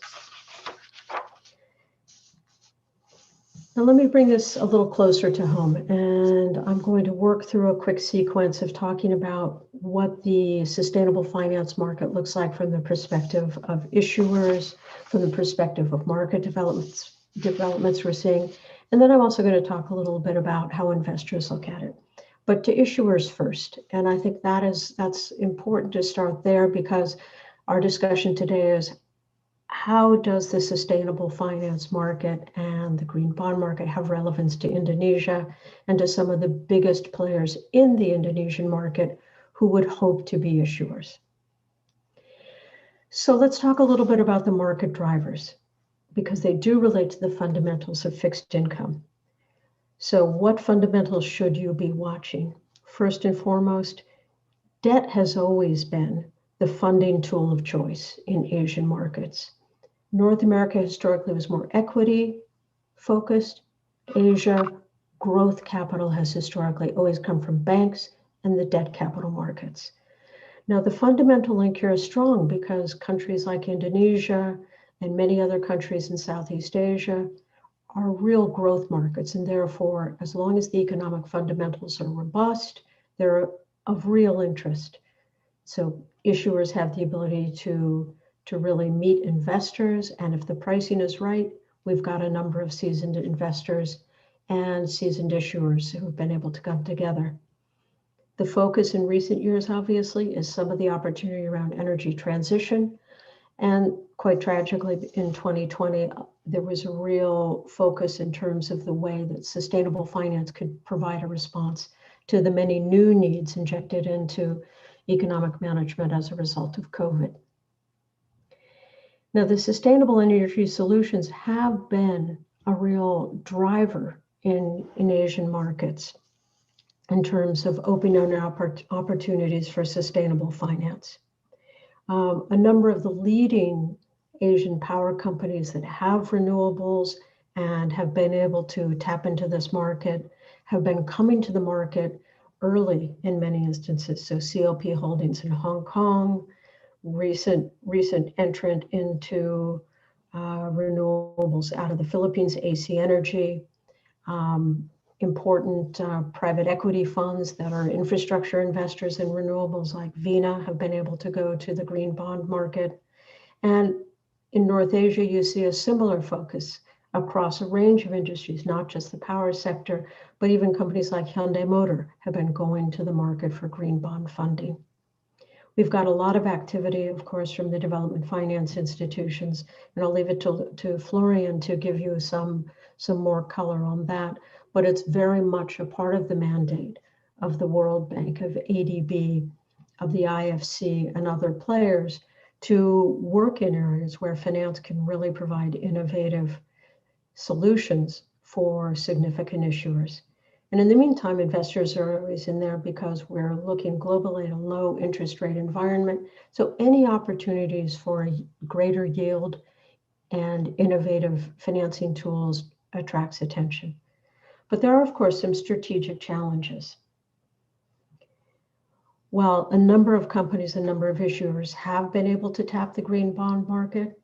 Speaker 12: Now let me bring this a little closer to home, and I'm going to work through a quick sequence of talking about what the sustainable finance market looks like from the perspective of issuers, from the perspective of market developments we're seeing, and then I'm also going to talk a little bit about how investors look at it. But to issuers first, and I think that's important to start there, because our discussion today is how does the sustainable finance market and the green bond market have relevance to Indonesia and to some of the biggest players in the Indonesian market who would hope to be issuers? So let's talk a little bit about the market drivers, because they do relate to the fundamentals of fixed income. So what fundamentals should you be watching? First and foremost, debt has always been the funding tool of choice in Asian markets. North America historically was more equity focused. Asia, growth capital has historically always come from banks and the debt capital markets. Now, the fundamental link here is strong because countries like Indonesia and many other countries in Southeast Asia are real growth markets, and therefore, as long as the economic fundamentals are robust, they're of real interest. So issuers have the ability to really meet investors, and if the pricing is right, we've got a number of seasoned investors and seasoned issuers who have been able to come together. The focus in recent years, obviously, is some of the opportunity around energy transition, and quite tragically, in 2020, there was a real focus in terms of the way that sustainable finance could provide a response to the many new needs injected into economic management as a result of COVID. Now, the sustainable energy solutions have been a real driver in Asian markets in terms of opening up opportunities for sustainable finance. A number of the leading Asian power companies that have renewables and have been able to tap into this market have been coming to the market early in many instances. So CLP Holdings in Hong Kong, recent entrant into renewables out of the Philippines, AC Energy, important private equity funds that are infrastructure investors in renewables like Vina have been able to go to the green bond market. And in North Asia, you see a similar focus across a range of industries, not just the power sector, but even companies like Hyundai Motor have been going to the market for green bond funding. We've got a lot of activity, of course, from the development finance institutions, and I'll leave it to Florian to give you some more color on that. But it's very much a part of the mandate of the World Bank, of ADB, of the IFC, and other players to work in areas where finance can really provide innovative solutions for significant issuers. And in the meantime, investors are always in there because we're looking globally at a low interest rate environment. So any opportunities for a greater yield and innovative financing tools attracts attention. But there are, of course, some strategic challenges. While a number of companies, a number of issuers have been able to tap the green bond market,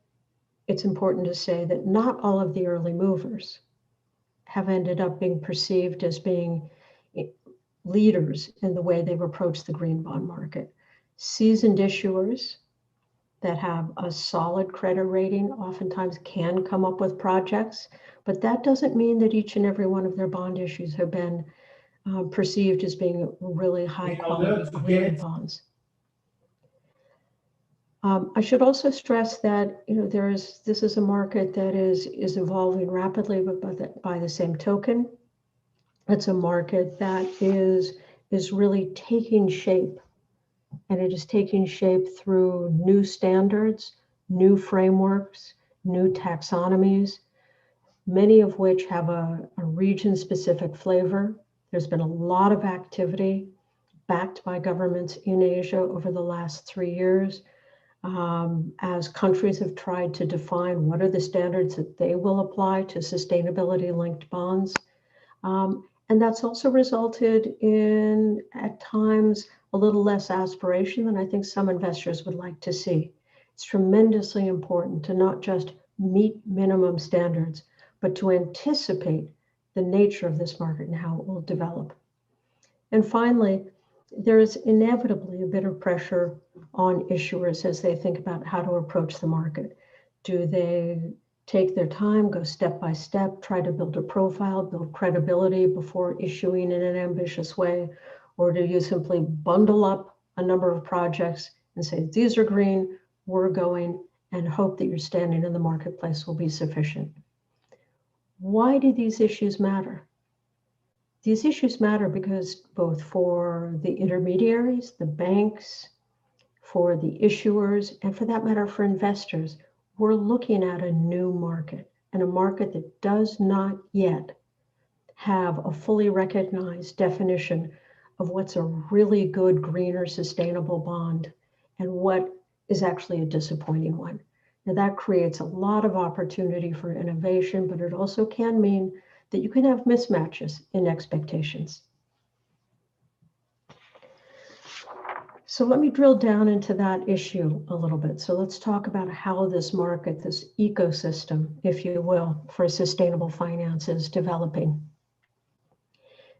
Speaker 12: it's important to say that not all of the early movers have ended up being perceived as being leaders in the way they've approached the green bond market. Seasoned issuers that have a solid credit rating oftentimes can come up with projects, but that doesn't mean that each and every one of their bond issues have been perceived as being really high quality green bonds. I should also stress that this is a market that is evolving rapidly, but by the same token, it's a market that is really taking shape, and it is taking shape through new standards, new frameworks, new taxonomies, many of which have a region-specific flavor. There's been a lot of activity backed by governments in Asia over the last 3 years. As countries have tried to define what are the standards that they will apply to sustainability-linked bonds. And that's also resulted in, at times, a little less aspiration than I think some investors would like to see. It's tremendously important to not just meet minimum standards, but to anticipate the nature of this market and how it will develop. And finally, there is inevitably a bit of pressure on issuers as they think about how to approach the market. Do they take their time, go step by step, try to build a profile, build credibility before issuing in an ambitious way? Or do you simply bundle up a number of projects and say, these are green, we're going, and hope that your standing in the marketplace will be sufficient? Why do these issues matter? These issues matter because both for the intermediaries, the banks, for the issuers, and for that matter, for investors, we're looking at a new market, and a market that does not yet have a fully recognized definition of what's a really good, greener, sustainable bond and what is actually a disappointing one. Now that creates a lot of opportunity for innovation, but it also can mean that you can have mismatches in expectations. So let me drill down into that issue a little bit. So let's talk about how this market, this ecosystem, if you will, for sustainable finance is developing.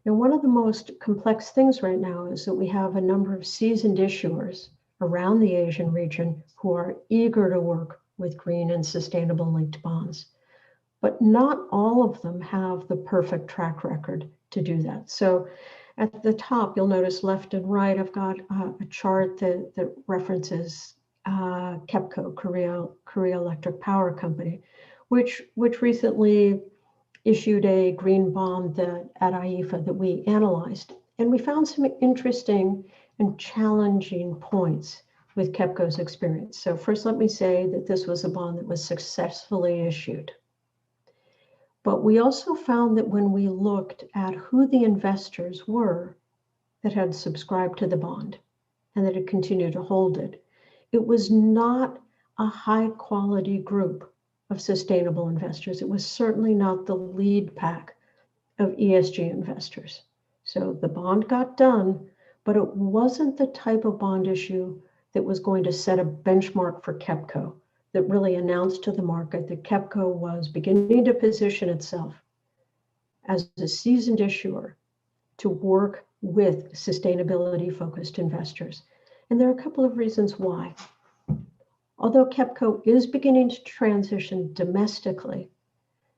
Speaker 12: And one of the most complex things right now is that we have a number of seasoned issuers around the Asian region who are eager to work with green and sustainable linked bonds. But not all of them have the perfect track record to do that. So at the top, you'll notice left and right, I've got a chart that references KEPCO, Korea Electric Power Company, which recently issued a green bond at IEEFA that we analyzed. And we found some interesting and challenging points with KEPCO's experience. So first, let me say that this was a bond that was successfully issued. But we also found that when we looked at who the investors were that had subscribed to the bond and that had continued to hold it, it was not a high quality group of sustainable investors. It was certainly not the lead pack of ESG investors. So the bond got done, but it wasn't the type of bond issue that was going to set a benchmark for KEPCO, that really announced to the market that KEPCO was beginning to position itself as a seasoned issuer to work with sustainability-focused investors. And there are a couple of reasons why. Although KEPCO is beginning to transition domestically,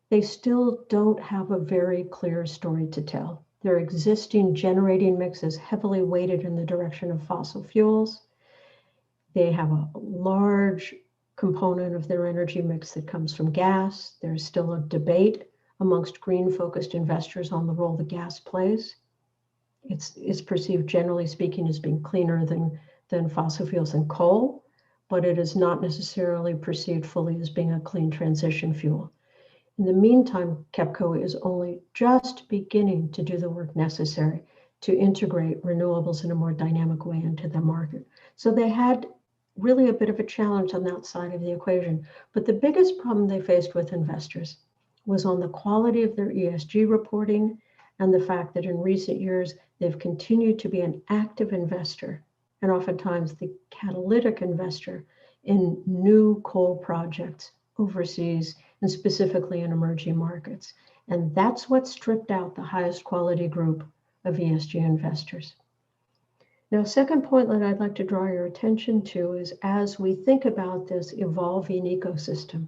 Speaker 12: they still don't have a very clear story to tell. Their existing generating mix is heavily weighted in the direction of fossil fuels. They have a large component of their energy mix that comes from gas. There's still a debate amongst green-focused investors on the role that gas plays. It's perceived, generally speaking, as being cleaner than fossil fuels and coal, but it is not necessarily perceived fully as being a clean transition fuel. In the meantime, KEPCO is only just beginning to do the work necessary to integrate renewables in a more dynamic way into the market. So they had really a bit of a challenge on that side of the equation. But the biggest problem they faced with investors was on the quality of their ESG reporting and the fact that in recent years, they've continued to be an active investor and oftentimes the catalytic investor in new coal projects overseas and specifically in emerging markets. And that's what stripped out the highest quality group of ESG investors. Now, second point that I'd like to draw your attention to is as we think about this evolving ecosystem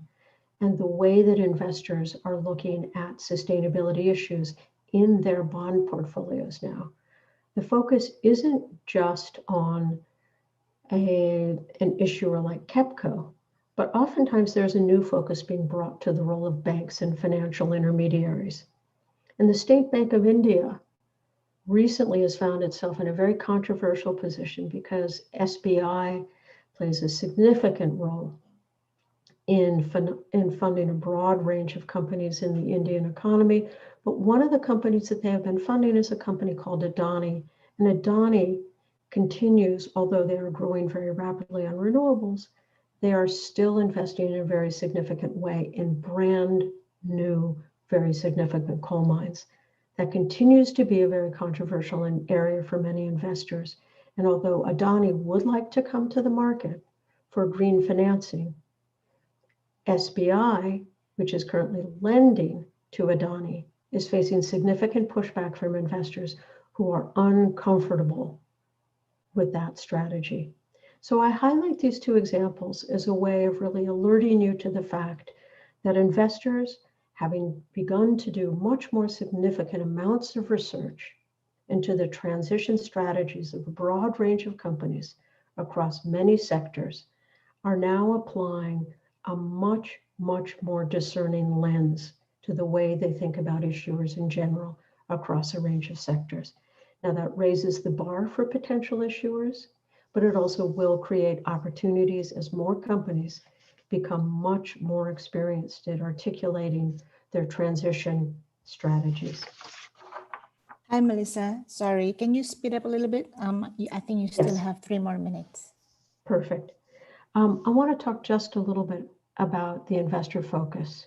Speaker 12: and the way that investors are looking at sustainability issues in their bond portfolios now, the focus isn't just on an issuer like KEPCO, but oftentimes there's a new focus being brought to the role of banks and financial intermediaries. And the State Bank of India recently has found itself in a very controversial position because SBI plays a significant role in funding a broad range of companies in the Indian economy. But one of the companies that they have been funding is a company called Adani. And Adani continues, although they are growing very rapidly on renewables, they are still investing in a very significant way in brand new, very significant coal mines. That continues to be a very controversial area for many investors. And although Adani would like to come to the market for green financing, SBI, which is currently lending to Adani, is facing significant pushback from investors who are uncomfortable with that strategy. So I highlight these two examples as a way of really alerting you to the fact that investors, having begun to do much more significant amounts of research into the transition strategies of a broad range of companies across many sectors, are now applying a much more discerning lens to the way they think about issuers in general across a range of sectors. Now that raises the bar for potential issuers, but it also will create opportunities as more companies become much more experienced at articulating their transition strategies.
Speaker 11: Hi, Melissa. Sorry, can you speed up a little bit? I think you still have 3 more minutes.
Speaker 12: Perfect. I want to talk just a little bit about the investor focus.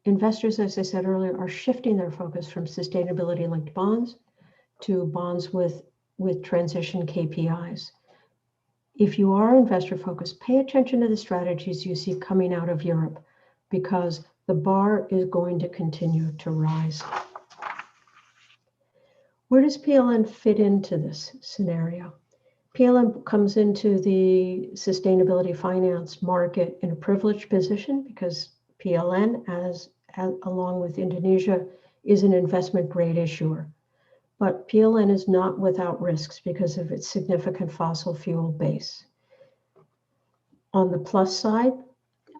Speaker 12: Investors, as I said earlier, are shifting their focus from sustainability-linked bonds to bonds with transition KPIs. If you are investor focused, pay attention to the strategies you see coming out of Europe because the bar is going to continue to rise. Where does PLN fit into this scenario? PLN comes into the sustainability finance market in a privileged position because PLN, along with Indonesia, is an investment grade issuer. But PLN is not without risks because of its significant fossil fuel base. On the plus side,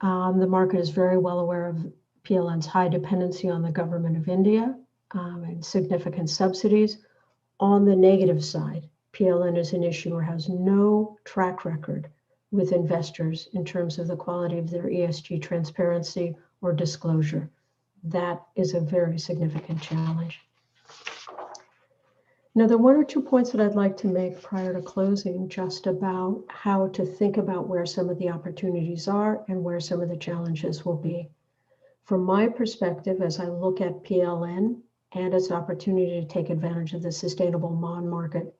Speaker 12: the market is very well aware of PLN's high dependency on the government of India and significant subsidies. On the negative side, PLN as an issuer has no track record with investors in terms of the quality of their ESG transparency or disclosure. That is a very significant challenge. Now, there are one or two points that I'd like to make prior to closing, just about how to think about where some of the opportunities are and where some of the challenges will be. From my perspective, as I look at PLN and its opportunity to take advantage of the sustainable bond market,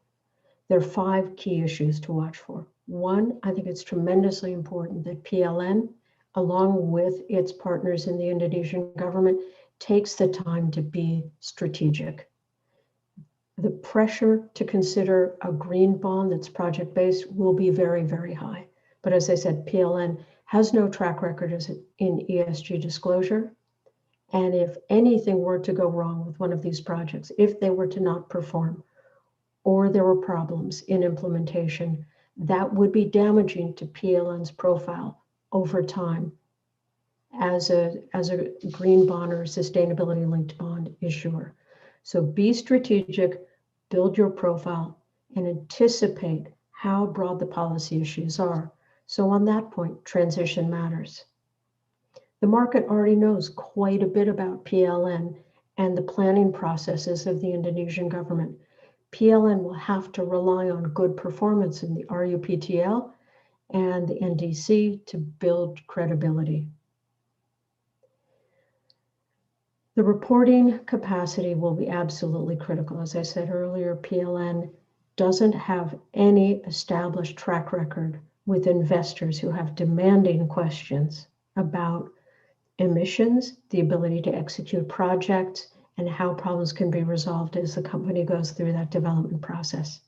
Speaker 12: there are 5 key issues to watch for. One, I think it's tremendously important that PLN, along with its partners in the Indonesian government, takes the time to be strategic. The pressure to consider a green bond that's project-based will be very, very high. But as I said, PLN has no track record in ESG disclosure. And if anything were to go wrong with one of these projects, if they were to not perform, or there were problems in implementation, that would be damaging to PLN's profile over time as a green bond or sustainability-linked bond issuer. So be strategic, build your profile, and anticipate how broad the policy issues are. So on that point, transition matters. The market already knows quite a bit about PLN and the planning processes of the Indonesian government. PLN will have to rely on good performance in the RUPTL and the NDC to build credibility. The reporting capacity will be absolutely critical. As I said earlier, PLN doesn't have any established track record with investors who have demanding questions about emissions, the ability to execute projects, and how problems can be resolved as the company goes through that development process.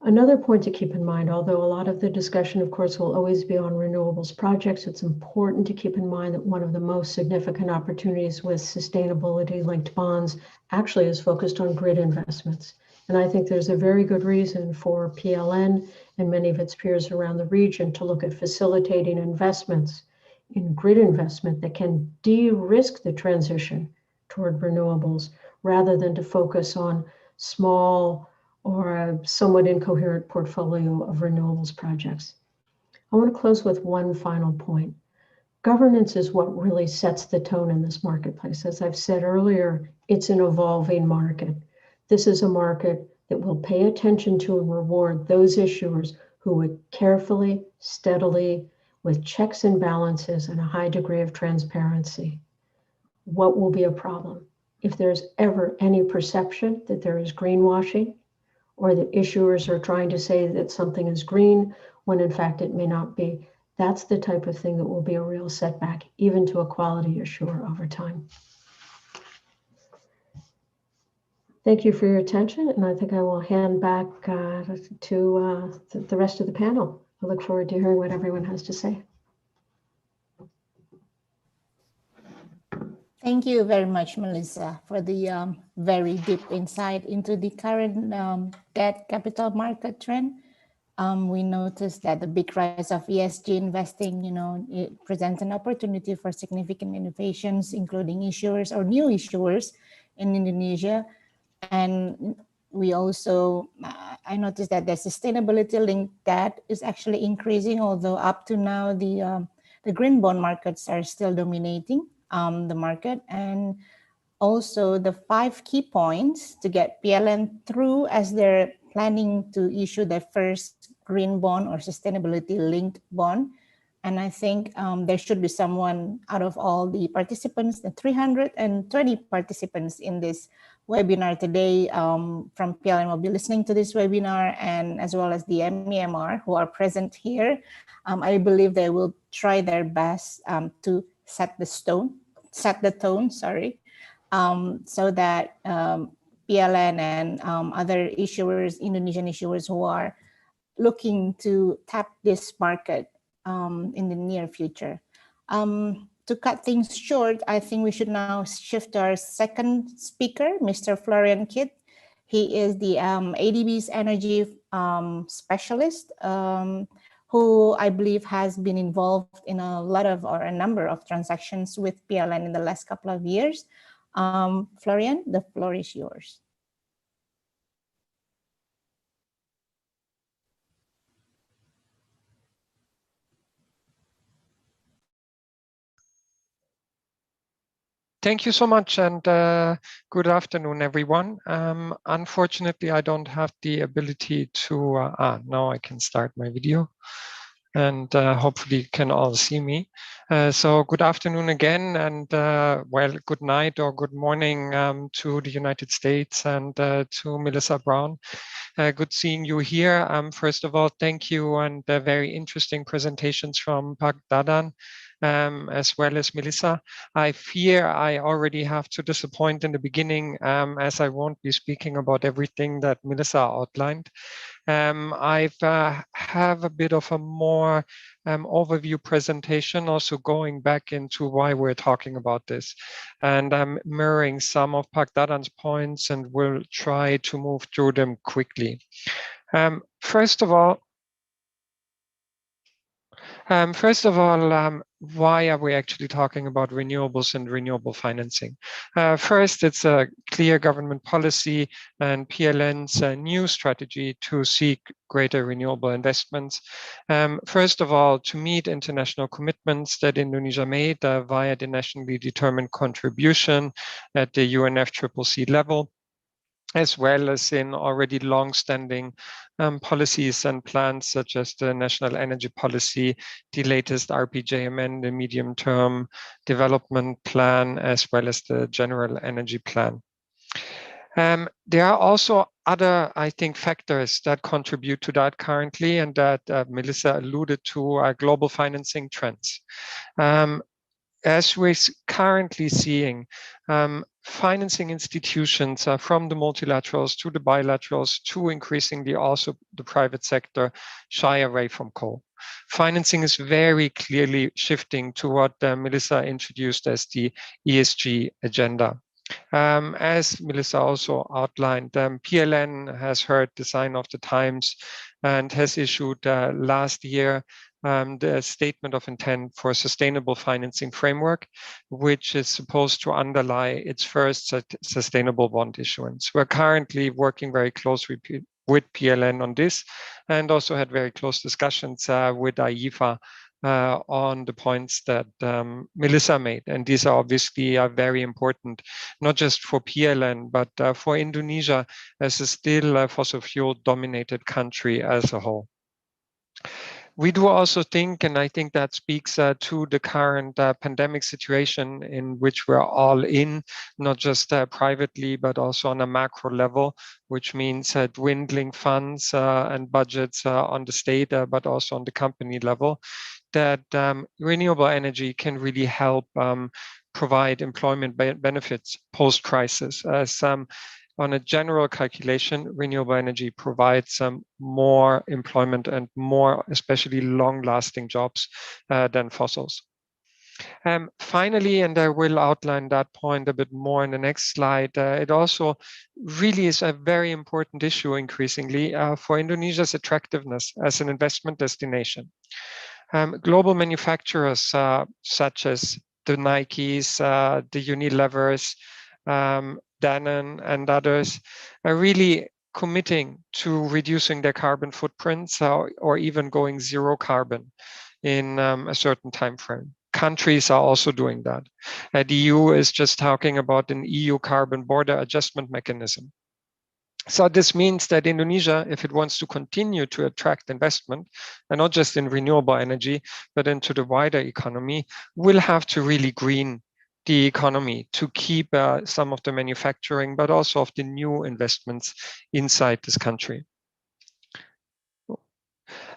Speaker 12: Another point to keep in mind, although a lot of the discussion, of course, will always be on renewables projects, it's important to keep in mind that one of the most significant opportunities with sustainability-linked bonds actually is focused on grid investments. And I think there's a very good reason for PLN and many of its peers around the region to look at facilitating investments in grid investment that can de-risk the transition toward renewables rather than to focus on small or a somewhat incoherent portfolio of renewables projects. I want to close with one final point. Governance is what really sets the tone in this marketplace. As I've said earlier, it's an evolving market. This is a market that will pay attention to and reward those issuers who would carefully, steadily, with checks and balances and a high degree of transparency. What will be a problem? If there's ever any perception that there is greenwashing, or that issuers are trying to say that something is green when in fact it may not be, that's the type of thing that will be a real setback, even to a quality issuer over time. Thank you for your attention, and I think I will hand back to the rest of the panel. I look forward to hearing what everyone has to say.
Speaker 11: Thank you very much, Melissa, for the very deep insight into the current debt capital market trend. We noticed that the big rise of ESG investing, it presents an opportunity for significant innovations, including issuers or new issuers in Indonesia. And we also, I noticed that the sustainability-linked debt is actually increasing, although up to now the green bond markets are still dominating the market. And also the 5 key points to get PLN through as they're planning to issue their first green bond or sustainability-linked bond. And I think there should be someone out of all the participants, the 320 participants in this webinar today from PLN will be listening to this webinar, and as well as the MEMR who are present here. I believe they will try their best to set the tone, so that PLN and other issuers, Indonesian issuers who are looking to tap this market in the near future. To cut things short, I think we should now shift to our second speaker, Mr. Florian Kitt. He is the ADB's energy specialist, who I believe has been involved in a number of transactions with PLN in the last couple of years. Florian, the floor is yours.
Speaker 13: Thank you so much, and good afternoon, everyone. Unfortunately, I don't have the ability to, now I can start my video, and hopefully you can all see me. So good afternoon again, and well, good night or good morning to the United States and to Melissa Brown. Good seeing you here. First of all, thank you, and very interesting presentations from Dadan, as well as Melissa. I fear I already have to disappoint in the beginning, as I won't be speaking about everything that Melissa outlined. I have a bit of a more overview presentation, also going back into why we're talking about this. And I'm mirroring some of Dadan's points and will try to move through them quickly. First of all, why are we actually talking about renewables and renewable financing? First, it's a clear government policy and PLN's new strategy to seek greater renewable investments. First of all, to meet international commitments that Indonesia made via the nationally determined contribution at the UNFCCC level, as well as in already long-standing policies and plans such as the National Energy Policy, the latest RPJMN, the Medium-Term Development Plan, as well as the General Energy Plan. There are also other, I think, factors that contribute to that currently, and that Melissa alluded to, global financing trends. As we're currently seeing, financing institutions from the multilaterals to the bilaterals to increasingly also the private sector shy away from coal. Financing is very clearly shifting to what Melissa introduced as the ESG agenda. As Melissa also outlined, PLN has heard the sign of the times and has issued last year the statement of intent for a sustainable financing framework, which is supposed to underlie its first sustainable bond issuance. We're currently working very closely with PLN on this, and also had very close discussions with IEEFA on the points that Melissa made. And these are obviously very important, not just for PLN, but for Indonesia as a still fossil fuel dominated country as a whole. We do also think, and I think that speaks to the current pandemic situation in which we're all in, not just privately, but also on a macro level, which means dwindling funds and budgets on the state, but also on the company level, that renewable energy can really help provide employment benefits post-crisis. As on a general calculation, renewable energy provides more employment and more, especially long-lasting jobs than fossils. Finally, and I will outline that point a bit more in the next slide, it also really is a very important issue increasingly for Indonesia's attractiveness as an investment destination. Global manufacturers such as the Nikes, the Unilevers, Dadan and others are really committing to reducing their carbon footprints or even going zero carbon in a certain time frame. Countries are also doing that. The EU is just talking about an EU carbon border adjustment mechanism. So this means that Indonesia, if it wants to continue to attract investment, and not just in renewable energy, but into the wider economy, will have to really green the economy to keep some of the manufacturing, but also of the new investments inside this country.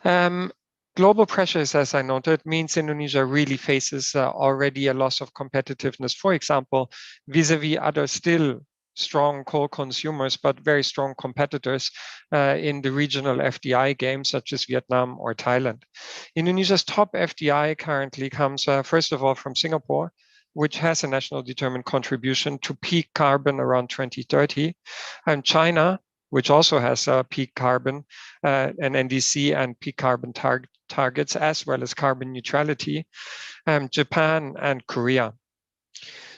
Speaker 13: Global pressures, as I noted, means Indonesia really faces already a loss of competitiveness, for example, vis-a-vis other still strong coal consumers, but very strong competitors in the regional FDI game, such as Vietnam or Thailand. Indonesia's top FDI currently comes, first of all, from Singapore, which has a national determined contribution to peak carbon around 2030, and China, which also has peak carbon, and NDC and peak carbon targets, as well as carbon neutrality, Japan and Korea.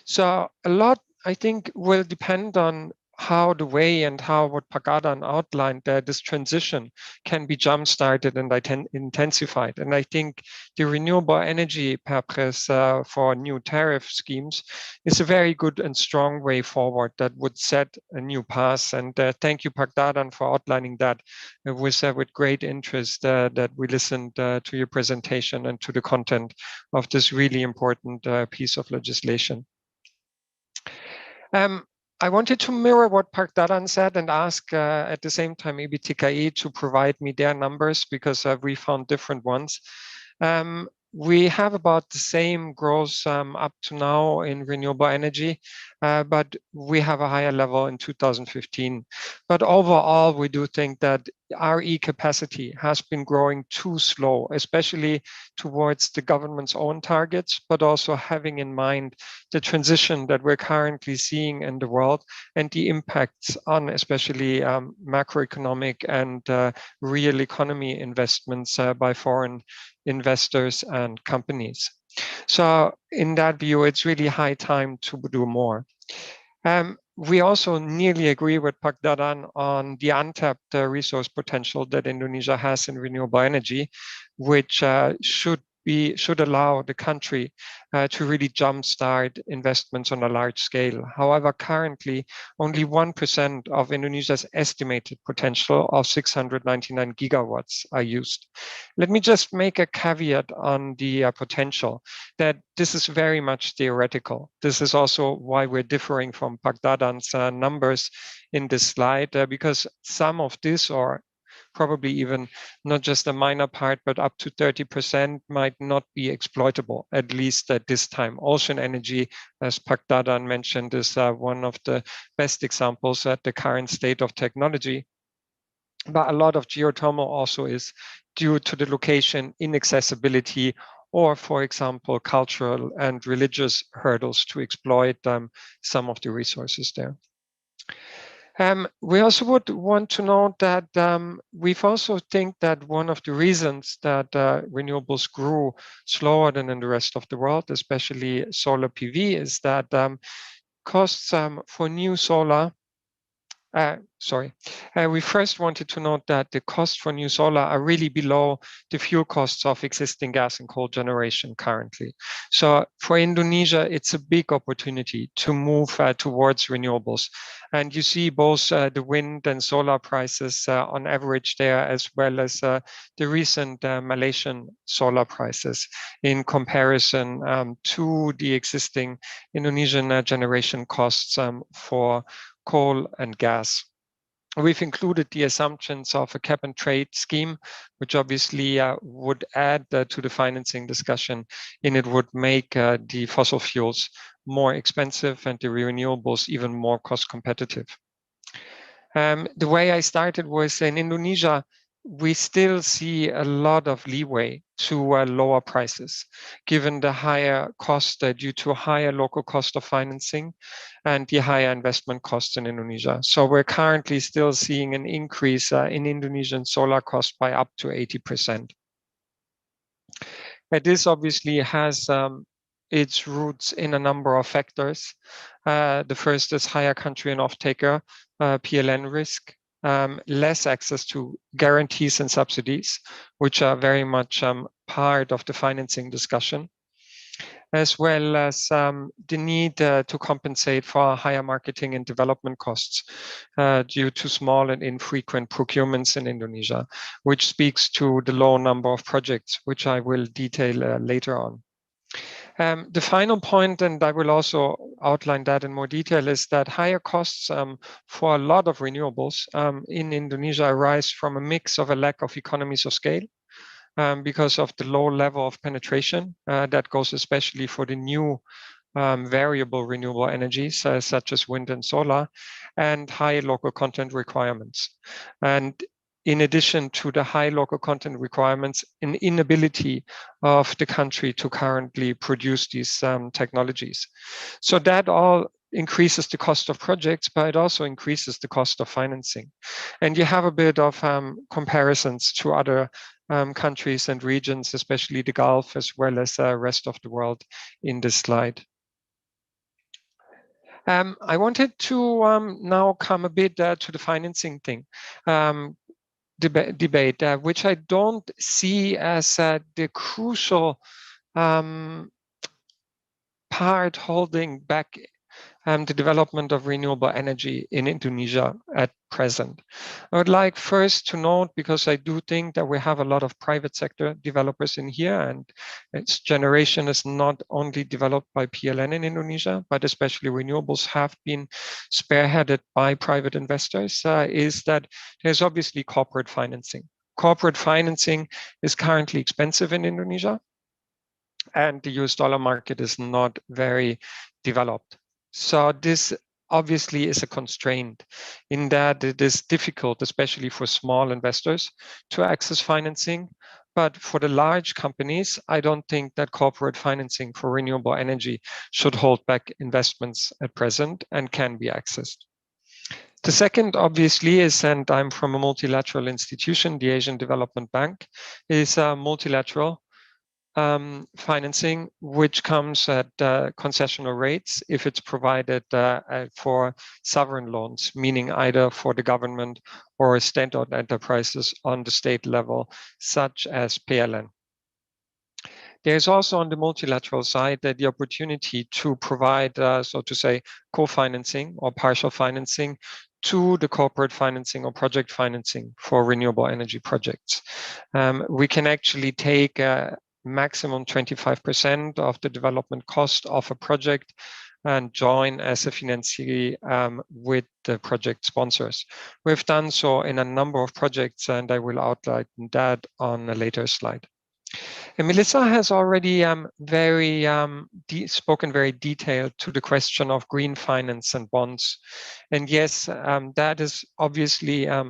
Speaker 13: So a lot, I think, will depend on how the way and how what Dadan outlined, this transition can be jump-started and intensified. And I think the renewable energy purpose for new tariff schemes is a very good and strong way forward that would set a new path. And thank you, Dadan, for outlining that. It was with great interest that we listened to your presentation and to the content of this really important piece of legislation. I wanted to mirror what Dadan said and ask at the same time EBTKE to provide me their numbers, because we found different ones. We have about the same growth up to now in renewable energy, but we have a higher level in 2015. But overall, we do think that RE capacity has been growing too slow, especially towards the government's own targets, but also having in mind the transition that we're currently seeing in the world and the impacts on especially macroeconomic and real economy investments by foreign investors and companies. So in that view, it's really high time to do more. We also nearly agree with Dadan on the untapped resource potential that Indonesia has in renewable energy, which should allow the country to really jumpstart investments on a large scale. However, currently, only 1% of Indonesia's estimated potential of 699 gigawatts are used. Let me just make a caveat on the potential, that this is very much theoretical. This is also why we're differing from Dadan's numbers in this slide, because some of this, or probably even not just a minor part, but up to 30% might not be exploitable, at least at this time. Ocean energy, as Dadan mentioned, is one of the best examples at the current state of technology. But a lot of geothermal also is due to the location, inaccessibility, or, for example, cultural and religious hurdles to exploit some of the resources there. We also would want to note that we've also think that one of the reasons that renewables grew slower than in the rest of the world, especially solar PV, is that costs for new solar we first wanted to note that the costs for new solar are really below the fuel costs of existing gas and coal generation currently. So for Indonesia, it's a big opportunity to move towards renewables. And you see both the wind and solar prices on average there, as well as the recent Malaysian solar prices in comparison to the existing Indonesian generation costs for coal and gas. We've included the assumptions of a cap and trade scheme, which obviously would add to the financing discussion, and it would make the fossil fuels more expensive and the renewables even more cost competitive. The way I started was in Indonesia, we still see a lot of leeway to lower prices, given the higher cost due to higher local cost of financing and the higher investment costs in Indonesia. So we're currently still seeing an increase in Indonesian solar cost by up to 80%. And this obviously has its roots in a number of factors. The first is higher country and off-taker PLN risk. Less access to guarantees and subsidies, which are very much part of the financing discussion, as well as the need to compensate for higher marketing and development costs due to small and infrequent procurements in Indonesia, which speaks to the low number of projects, which I will detail later on. The final point, and I will also outline that in more detail, is that higher costs for a lot of renewables in Indonesia arise from a mix of a lack of economies of scale because of the low level of penetration. That goes especially for the new variable renewable energies, such as wind and solar, and high local content requirements. And in addition to the high local content requirements, an inability of the country to currently produce these technologies. So that all increases the cost of projects, but it also increases the cost of financing. And you have a bit of comparisons to other countries and regions, especially the Gulf, as well as the rest of the world in this slide. I wanted to now come a bit to the financing thing. Debate, which I don't see as the crucial part holding back the development of renewable energy in Indonesia at present. I would like first to note, because I do think that we have a lot of private sector developers in here, and its generation is not only developed by PLN in Indonesia, but especially renewables have been spearheaded by private investors, is that there's obviously corporate financing. Corporate financing is currently expensive in Indonesia, and the US dollar market is not very developed. So this obviously is a constraint in that it is difficult, especially for small investors, to access financing. But for the large companies, I don't think that corporate financing for renewable energy should hold back investments at present and can be accessed. The second, obviously, is, and I'm from a multilateral institution, the Asian Development Bank, is multilateral financing, which comes at concessional rates if it's provided for sovereign loans, meaning either for the government or state-owned enterprises on the state level, such as PLN. There's also on the multilateral side the opportunity to provide, so to say, co-financing or partial financing to the corporate financing or project financing for renewable energy projects. We can actually take maximum 25% of the development cost of a project and join as a financier with the project sponsors. We've done so in a number of projects, and I will outline that on a later slide. And Melissa has already spoken very detailed to the question of green finance and bonds. And yes, that is obviously a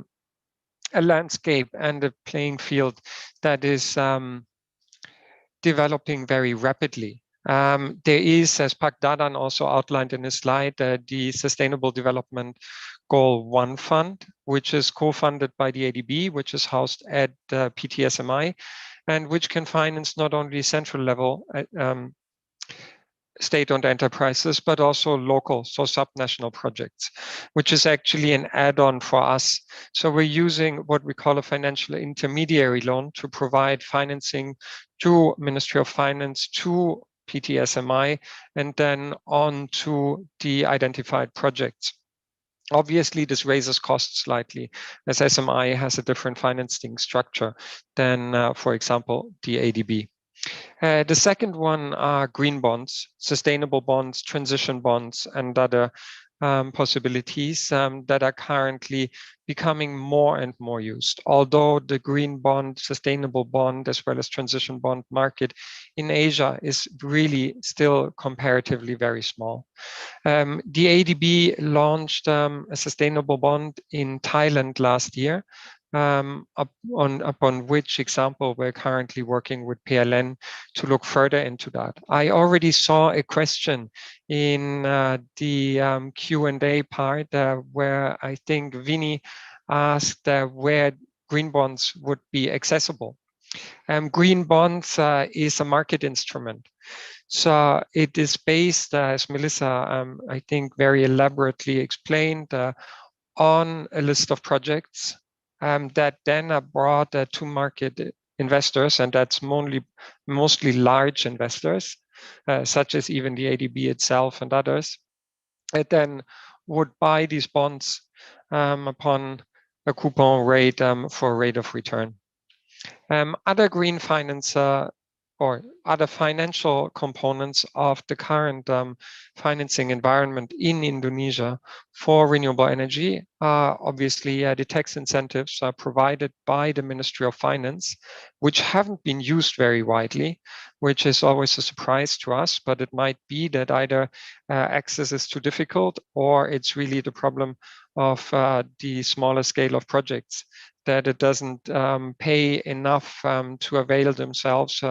Speaker 13: landscape and a playing field that is developing very rapidly. There is, as Dadan also outlined in his slide, the Sustainable Development Goal 1 Fund, which is co-funded by the ADB, which is housed at PTSMI, and which can finance not only central level state-owned enterprises, but also local, so subnational projects, which is actually an add-on for us. So we're using what we call a financial intermediary loan to provide financing to Ministry of Finance, to PTSMI, and then on to the identified projects. Obviously, this raises costs slightly, as SMI has a different financing structure than, for example, the ADB. The second one are green bonds, sustainable bonds, transition bonds, and other possibilities that are currently becoming more and more used. Although the green bond, sustainable bond, as well as transition bond market in Asia is really still comparatively very small. The ADB launched a sustainable bond in Thailand last year, upon which example we're currently working with PLN to look further into that. I already saw a question in the Q&A part where I think Vinny asked where green bonds would be accessible. Green bonds is a market instrument. So it is based, as Melissa, I think, very elaborately explained, on a list of projects that then are brought to market investors, and that's mostly large investors, such as even the ADB itself and others, that then would buy these bonds upon a coupon rate for a rate of return. Other green finance or other financial components of the current financing environment in Indonesia for renewable energy are obviously the tax incentives are provided by the Ministry of Finance, which haven't been used very widely, which is always a surprise to us, but it might be that either access is too difficult or it's really the problem of the smaller scale of projects, that it doesn't pay enough to avail themselves,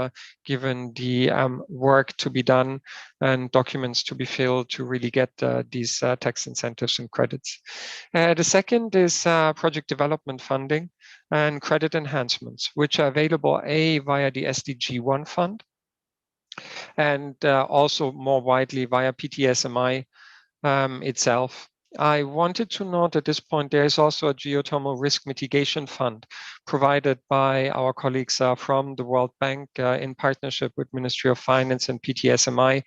Speaker 13: given the work to be done and documents to be filled to really get these tax incentives and credits. The second is project development funding and credit enhancements, which are available via the SDG 1 fund and also more widely via PTSMI itself. I wanted to note at this point, there is also a geothermal risk mitigation fund provided by our colleagues from the World Bank in partnership with Ministry of Finance and PTSMI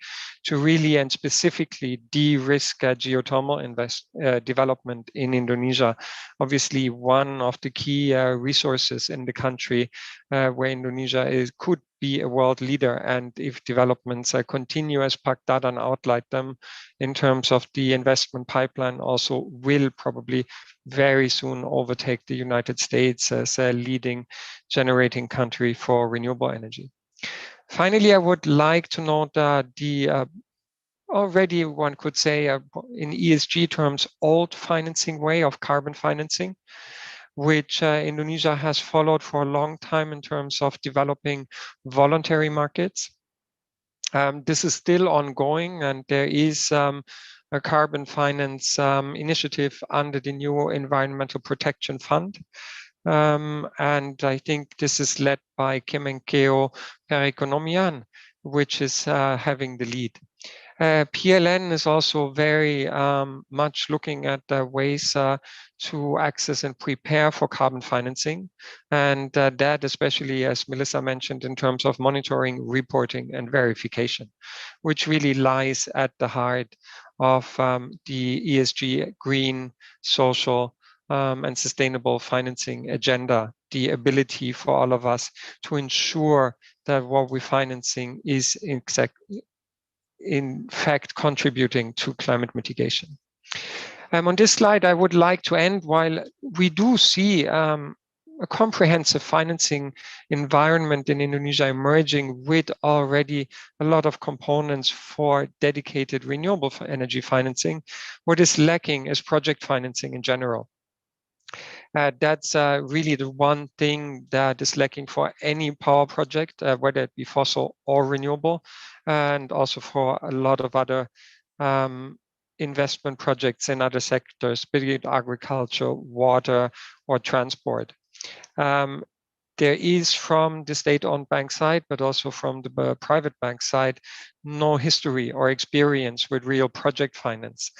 Speaker 13: to really and specifically de-risk geothermal development in Indonesia. Obviously, one of the key resources in the country where Indonesia could be a world leader, and if developments continue as Pak Dadan outlined them in terms of the investment pipeline, also will probably very soon overtake the United States as a leading generating country for renewable energy. Finally, I would like to note the already one could say in ESG terms, old financing way of carbon financing, which Indonesia has followed for a long time in terms of developing voluntary markets. This is still ongoing, and there is a carbon finance initiative under the new Environmental Protection Fund. And I think this is led by Kemenkeu Perekonomian, which is having the lead. PLN is also very much looking at ways to access and prepare for carbon financing. And that especially, as Melissa mentioned, in terms of monitoring, reporting, and verification, which really lies at the heart of the ESG, green, social, and sustainable financing agenda, the ability for all of us to ensure that what we're financing is in fact contributing to climate mitigation. On this slide, I would like to end. While we do see a comprehensive financing environment in Indonesia emerging with already a lot of components for dedicated renewable energy financing, what is lacking is project financing in general. That's really the one thing that is lacking for any power project, whether it be fossil or renewable, and also for a lot of other investment projects in other sectors, be it agriculture, water, or transport. There is from the state-owned bank side, but also from the private bank side, no history or experience with real project finance.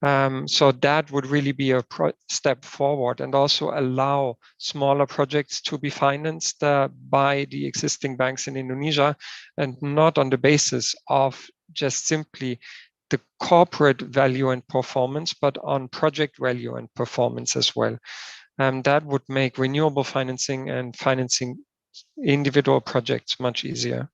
Speaker 13: So that would really be a step forward, and also allow smaller projects to be financed by the existing banks in Indonesia, and not on the basis of just simply the corporate value and performance, but on project value and performance as well. That would make renewable financing and financing individual projects much easier.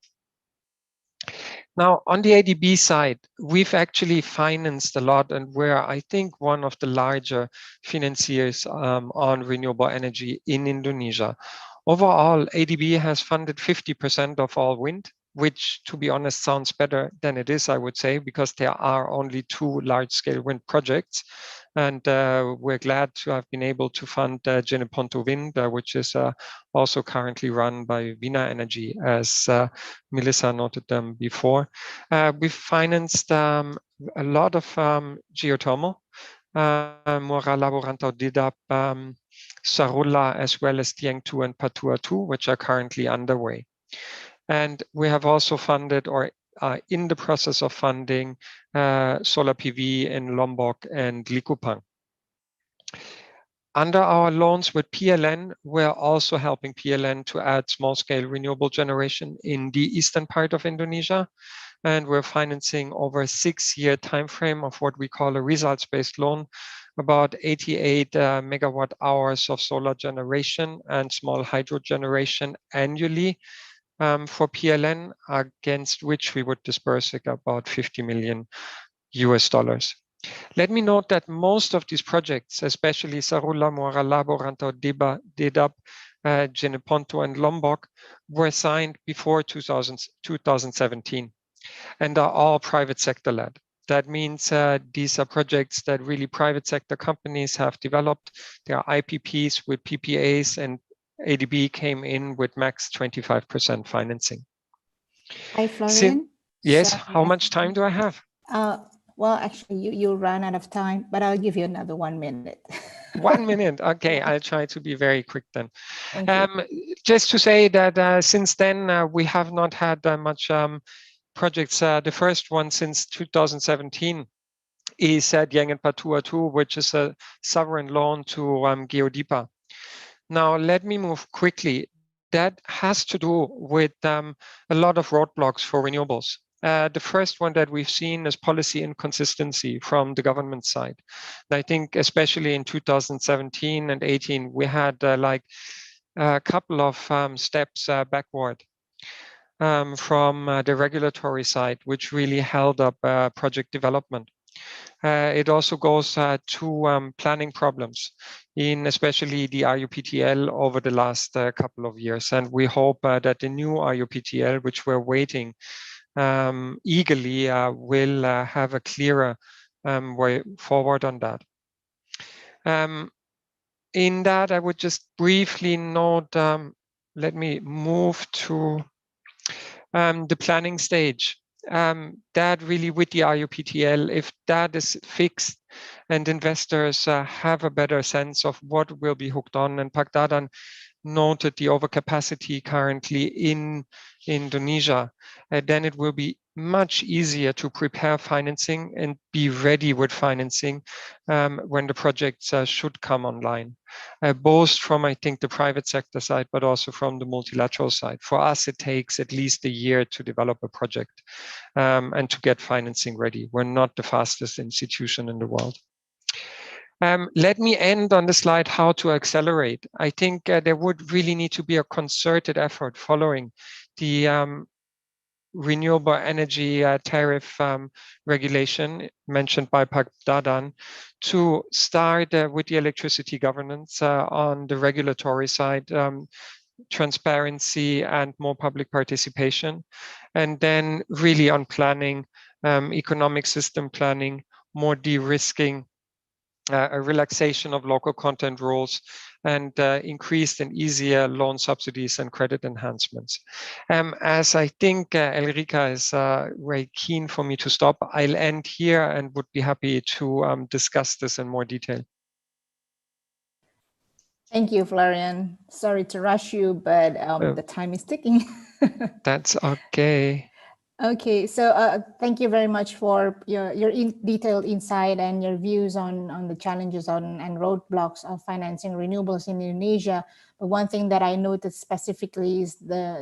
Speaker 13: Now, on the ADB side, we've actually financed a lot, and we're, I think, one of the larger financiers on renewable energy in Indonesia. Overall, ADB has funded 50% of all wind, which, to be honest, sounds better than it is, I would say, because there are only 2 large-scale wind projects. And we're glad to have been able to fund Jeneponto Wind, which is also currently run by Vina Energy, as Melissa noted them before. We've financed a lot of geothermal, Muara Laborantau Dedap, Sarula, as well as Tieng 2 and Patua 2, which are currently underway. And we have also funded, or in the process of funding, solar PV in Lombok and Likupang. Under our loans with PLN, we're also helping PLN to add small-scale renewable generation in the eastern part of Indonesia. And we're financing over a 6-year timeframe of what we call a results-based loan, about 88 megawatt hours of solar generation and small hydro generation annually for PLN, against which we would disperse about $50 million. Let me note that most of these projects, especially Sarula, Muara Laborantau, Dedap, Jeneponto, and Lombok, were signed before 2017 and are all private sector led. That means these are projects that really private sector companies have developed. They are IPPs with PPAs, and ADB came in with max 25% financing.
Speaker 11: Hi, Florian.
Speaker 13: Yes,
Speaker 11: Sorry,
Speaker 13: how much time do I have?
Speaker 11: Well, actually, you ran out of time, but I'll give you another 1 minute.
Speaker 13: 1 minute. Okay, I'll try to be very quick then. Just to say that since then, we have not had much projects. The first one since 2017 is Dieng Patua 2, which is a sovereign loan to Geodipa. Now, let me move quickly. That has to do with a lot of roadblocks for renewables. The first one that we've seen is policy inconsistency from the government side. And I think especially in 2017 and 18, we had like a couple of steps backward from the regulatory side, which really held up project development. It also goes to planning problems in especially the RUPTL over the last couple of years. And we hope that the new RUPTL, which we're waiting eagerly, will have a clearer way forward on that. In that, I would just briefly note, let me move to the planning stage. That really with the RUPTL, if that is fixed and investors have a better sense of what will be hooked on, and Pak Dadan noted the overcapacity currently in Indonesia, then it will be much easier to prepare financing and be ready with financing when the projects should come online, both from, I think, the private sector side, but also from the multilateral side. For us, it takes at least a year to develop a project and to get financing ready. We're not the fastest institution in the world. Let me end on the slide, how to accelerate. I think there would really need to be a concerted effort following the renewable energy tariff regulation mentioned by Pak Dadan to start with the electricity governance on the regulatory side, transparency and more public participation. And then really on planning, economic system planning, more de-risking, a relaxation of local content rules, and increased and easier loan subsidies and credit enhancements. As I think Elrica is very keen for me to stop, I'll end here and would be happy to discuss this in more detail.
Speaker 11: Thank you, Florian. Sorry to rush you, but the time is ticking.
Speaker 13: That's okay.
Speaker 11: Okay, so thank you very much for your detailed insight and your views on the challenges and roadblocks of financing renewables in Indonesia. But one thing that I noticed specifically is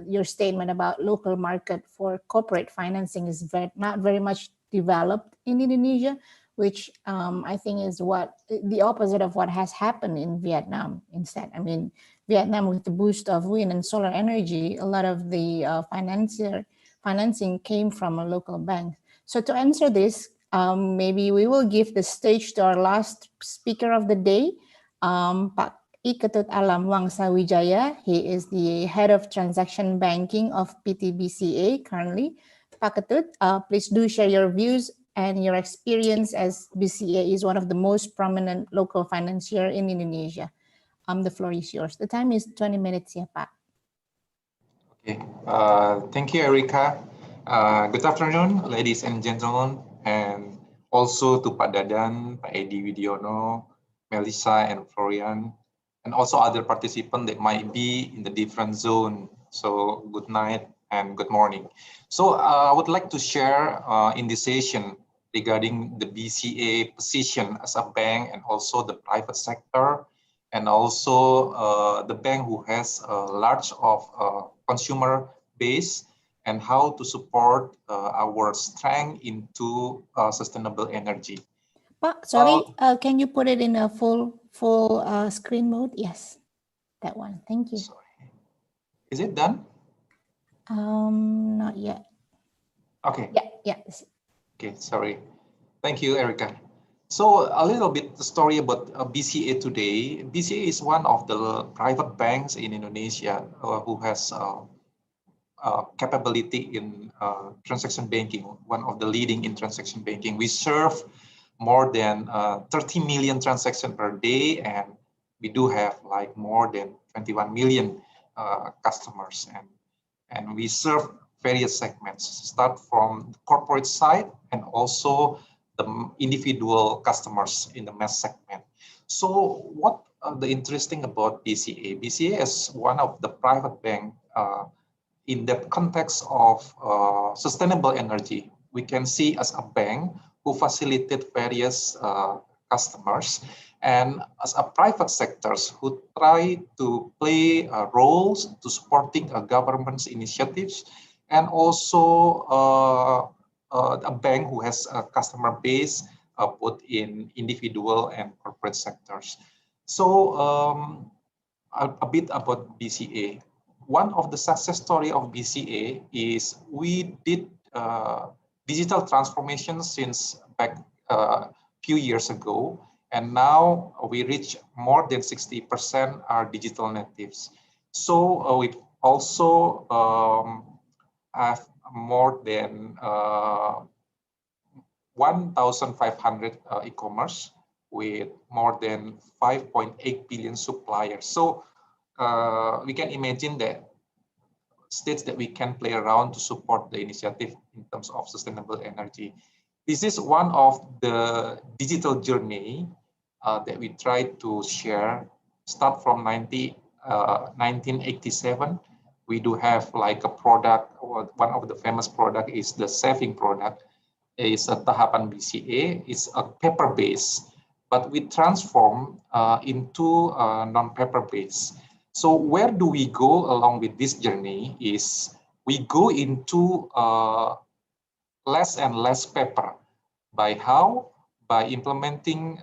Speaker 11: your statement about local market for corporate financing is not very much developed in Indonesia, which I think is the opposite of what has happened in Vietnam instead. I mean, Vietnam, with the boost of wind and solar energy, a lot of the financing came from a local bank. So to answer this, maybe we will give the stage to our last speaker of the day, Pak Ketut Alam Wangsa Wijaya. He is the head of transaction banking of PTBCA currently. Pak Ketut, please do share your views and your experience, as BCA is one of the most prominent local financier in Indonesia. The floor is yours. The time is 20 minutes here, Pak.
Speaker 14: Okay, thank you, Erica. Good afternoon, ladies and gentlemen, and also to Pak Dadan, Pak Edi Widiono, Melissa, and Florian, and also other participants that might be in the different zone. So good night and good morning. So I would like to share in this session regarding the BCA position as a bank and also the private sector, and also the bank who has a large of consumer base, and how to support our strength into sustainable energy.
Speaker 11: Pak, sorry, can you put it in a full screen mode? Yes, that one. Thank you.
Speaker 14: Sorry. Is it done?
Speaker 11: Not yet.
Speaker 14: Okay.
Speaker 11: Yeah.
Speaker 14: Okay, sorry. Thank you, Erica. So a little bit the story about BCA today. BCA is one of the private banks in Indonesia who has capability in transaction banking, one of the leading in transaction banking. We serve more than 30 million transactions per day, and we do have like more than 21 million customers, and we serve various segments, start from the corporate side and also the individual customers in the mass segment. So what the interesting about BCA? BCA is one of the private bank in the context of sustainable energy. We can see as a bank who facilitate various customers, and as a private sectors who try to play roles to supporting government's initiatives, and also a bank who has a customer base both in individual and corporate sectors. So a bit about BCA. One of the success story of BCA is we did digital transformation since back a few years ago, and now we reach more than 60% are digital natives. So we also have more than 1,500 e-commerce with more than 5.8 billion suppliers. So we can imagine that states that we can play around to support the initiative in terms of sustainable energy. This is one of the digital journey that we try to share. Start from 1987. We do have like a product, or one of the famous product is the saving product. It's a Tahapan BCA. It's a paper base, but we transform into non-paper base. So where do we go along with this journey is we go into less and less paper. By how? By implementing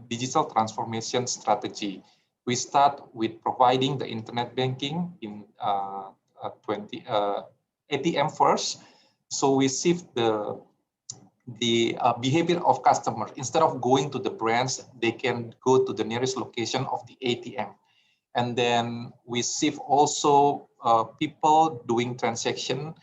Speaker 14: digital transformation strategy. We start with providing the internet banking in ATM first. So we shift the behavior of customers. Instead of going to the branch, they can go to the nearest location of the ATM. And then we shift also people doing transaction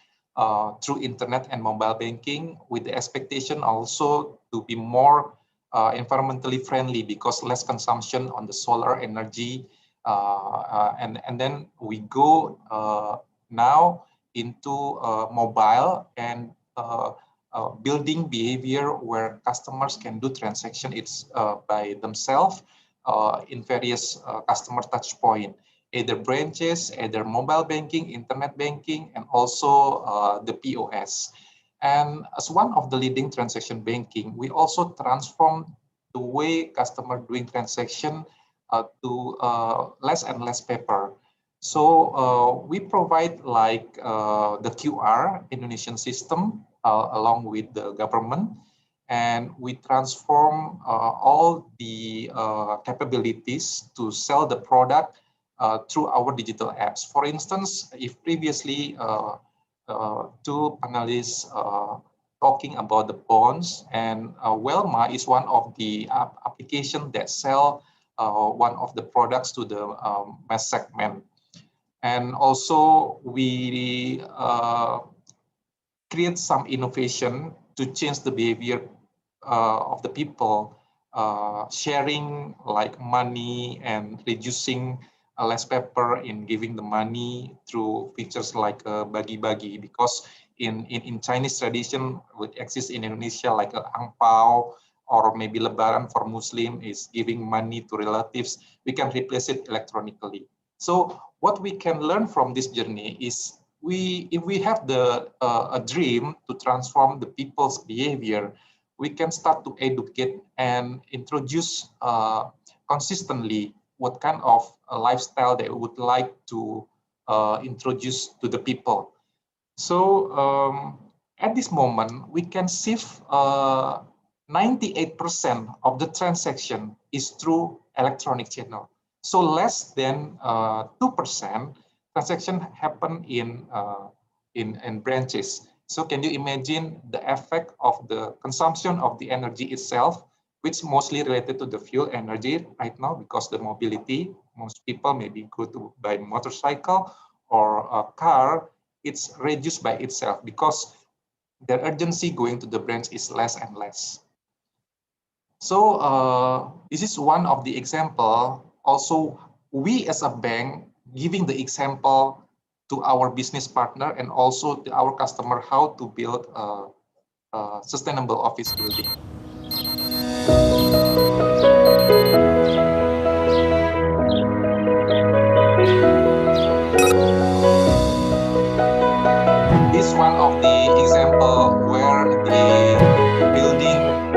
Speaker 14: through internet and mobile banking, with the expectation also to be more environmentally friendly because less consumption on the solar energy. And then we go now into mobile and building behavior where customers can do transaction by themselves in various customer touch point, either branches, either mobile banking, internet banking, and also the POS. And as one of the leading transaction banking, we also transform the way customer doing transaction to less and less paper. So we provide like the QR Indonesian system along with the government, and we transform all the capabilities to sell the product through our digital apps. For instance, if previously two panelists talking about the bonds, and Welma is one of the applications that sell one of the products to the mass segment. And also we create some innovation to change the behavior of the people, sharing like money and reducing less paper in giving the money through features like bagi-bagi, because in Chinese tradition which exists in Indonesia, like ang pao or maybe lebaran for Muslim is giving money to relatives, we can replace it electronically. So what we can learn from this journey is if we have a dream to transform the people's behavior, we can start to educate and introduce consistently what kind of lifestyle they would like to introduce to the people. So at this moment, we can shift 98% of the transaction is through electronic channel. So less than 2% transaction happen in branches. So can you imagine the effect of the consumption of the energy itself, which mostly related to the fuel energy right now, because the mobility, most people maybe go to buy motorcycle or a car, it's reduced by itself because the urgency going to the branch is less and less. So this is one of the example. Also, we as a bank giving the example to our business partner and also to our customer how to build a sustainable office building. This is one of the example where the building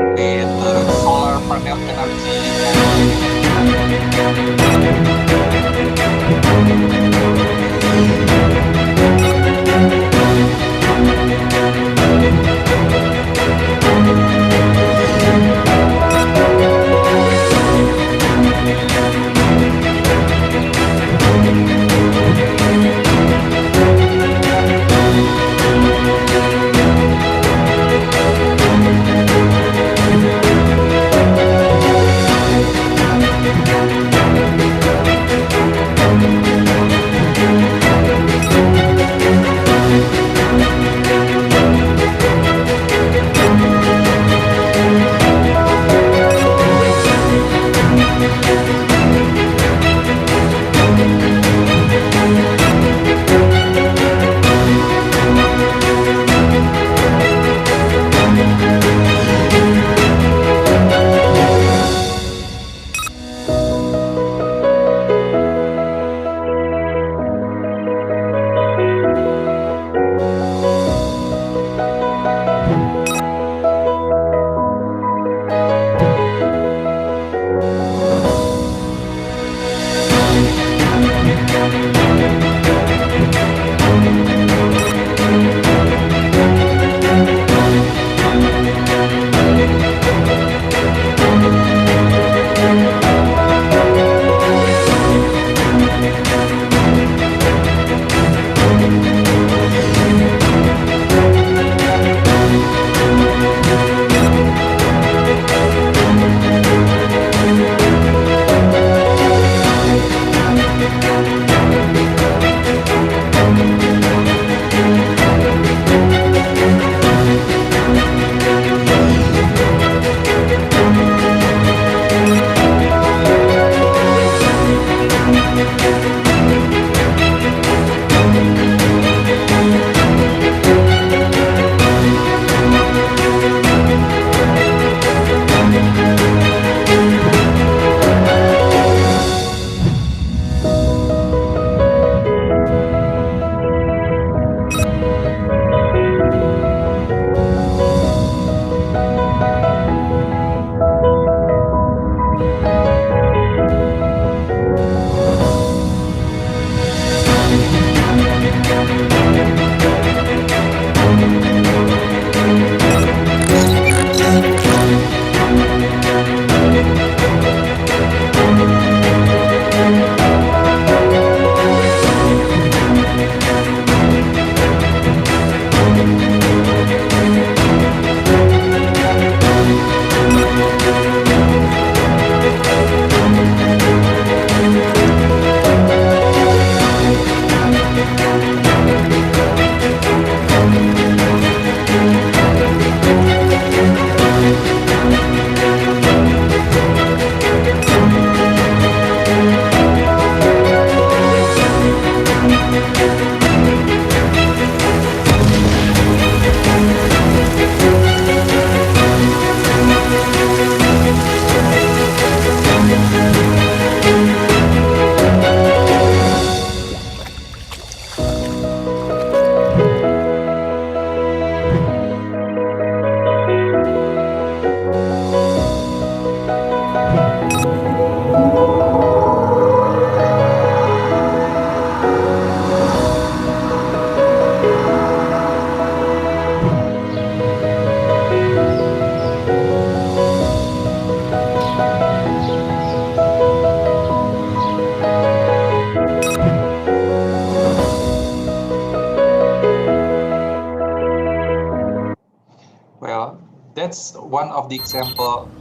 Speaker 14: that's one of the example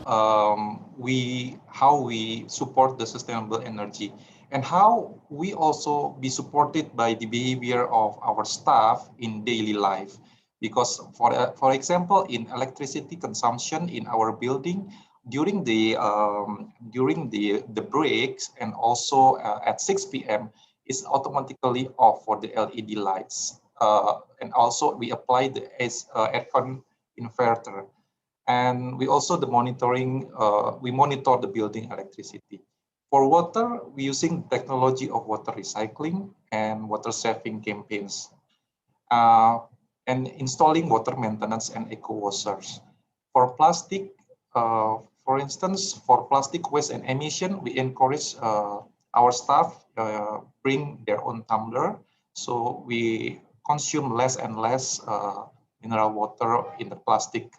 Speaker 14: how we support the sustainable energy, and how we also be supported by the behavior of our staff in daily life. Because for example, in electricity consumption in our building during the breaks, and also at 6 p.m. is automatically off for the LED lights, and also we apply the aircon inverter. And we also we monitor the building electricity. For water, we're using technology of water recycling and water saving campaigns, and installing water maintenance and eco washers. For plastic, For instance, for plastic waste and emission, we encourage our staff bring their own tumbler, so we consume less and less mineral water in the plastic.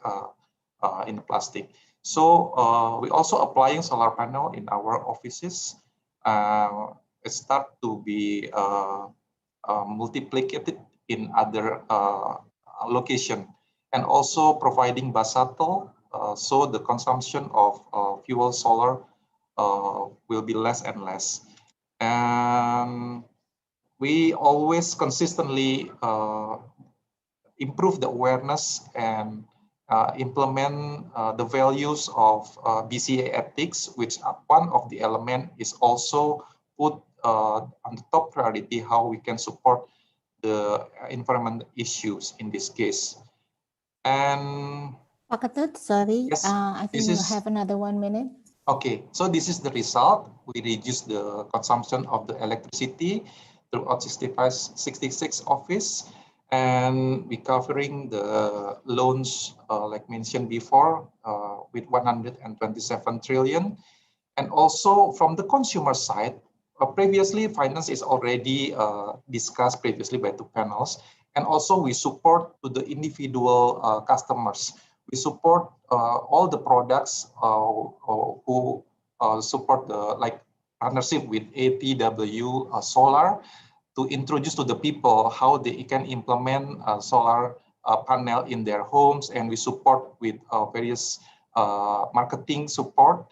Speaker 14: So we also applying solar panel in our offices. It start to be multiplicated in other location, and also providing basato, so the consumption of fuel solar will be less and less. And we always consistently improve the awareness and implement the values of BCA ethics, which one of the element is also put on the top priority, how we can support the environment issues in this case. And
Speaker 11: Pak Ketut, sorry,
Speaker 14: yes,
Speaker 11: I think you have another 1 minute.
Speaker 14: Okay, so this is the result. We reduce the consumption of the electricity throughout 66 office, and we covering the loans like mentioned before with 127 trillion. And also from the consumer side, previously finance is already discussed previously by two panels, and also we support to the individual customers. We support all the products who support the like partnership with ATW Solar to introduce to the people how they can implement solar panel in their homes, and we support with various marketing support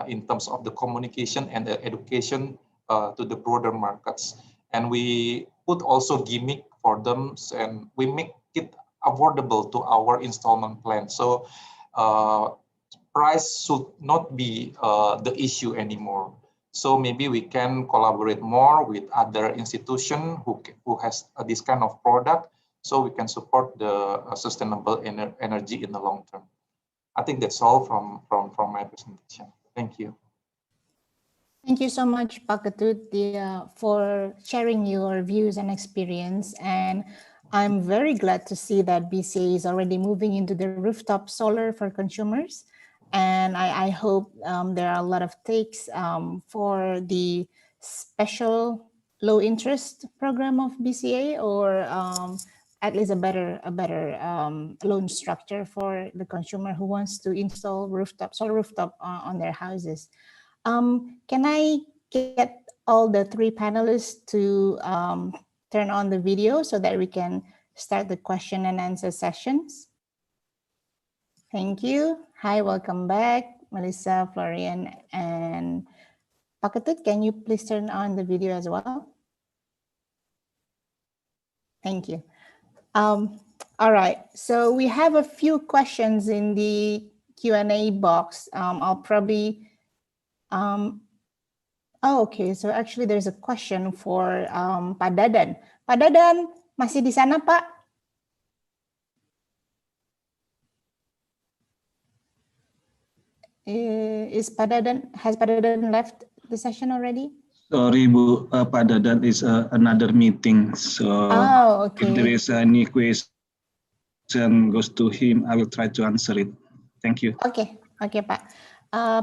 Speaker 14: in terms of the communication and the education to the broader markets. And we put also gimmick for them, and we make it affordable to our installment plan. So price should not be the issue anymore. So maybe we can collaborate more with other institutions who has this kind of product, so we can support the sustainable energy in the long term. I think that's all from my presentation. Thank you.
Speaker 11: Thank you so much, Pak Ketut, for sharing your views and experience. And I'm very glad to see that BCA is already moving into the rooftop solar for consumers. And I hope there are a lot of takes for the special low interest program of BCA, or at least a better loan structure for the consumer who wants to install solar rooftop on their houses. Can I get all the three panelists to turn on the video so that we can start the question and answer sessions? Thank you. Hi, welcome back, Melissa, Florian, and Pak Ketut. Can you please turn on the video as well? Thank you. All right, so we have a few questions in the Q&A box. I'll probably okay, so actually there's a question for Pak Dadan. Pak Dadan, masih di sana, Pak? Has Pak Dadan left the session already?
Speaker 15: Sorry, Bu, Pak Dadan is another meeting. So
Speaker 11: okay.
Speaker 15: If there is any question goes to him, I will try to answer it. Thank you.
Speaker 11: Oke, Pak.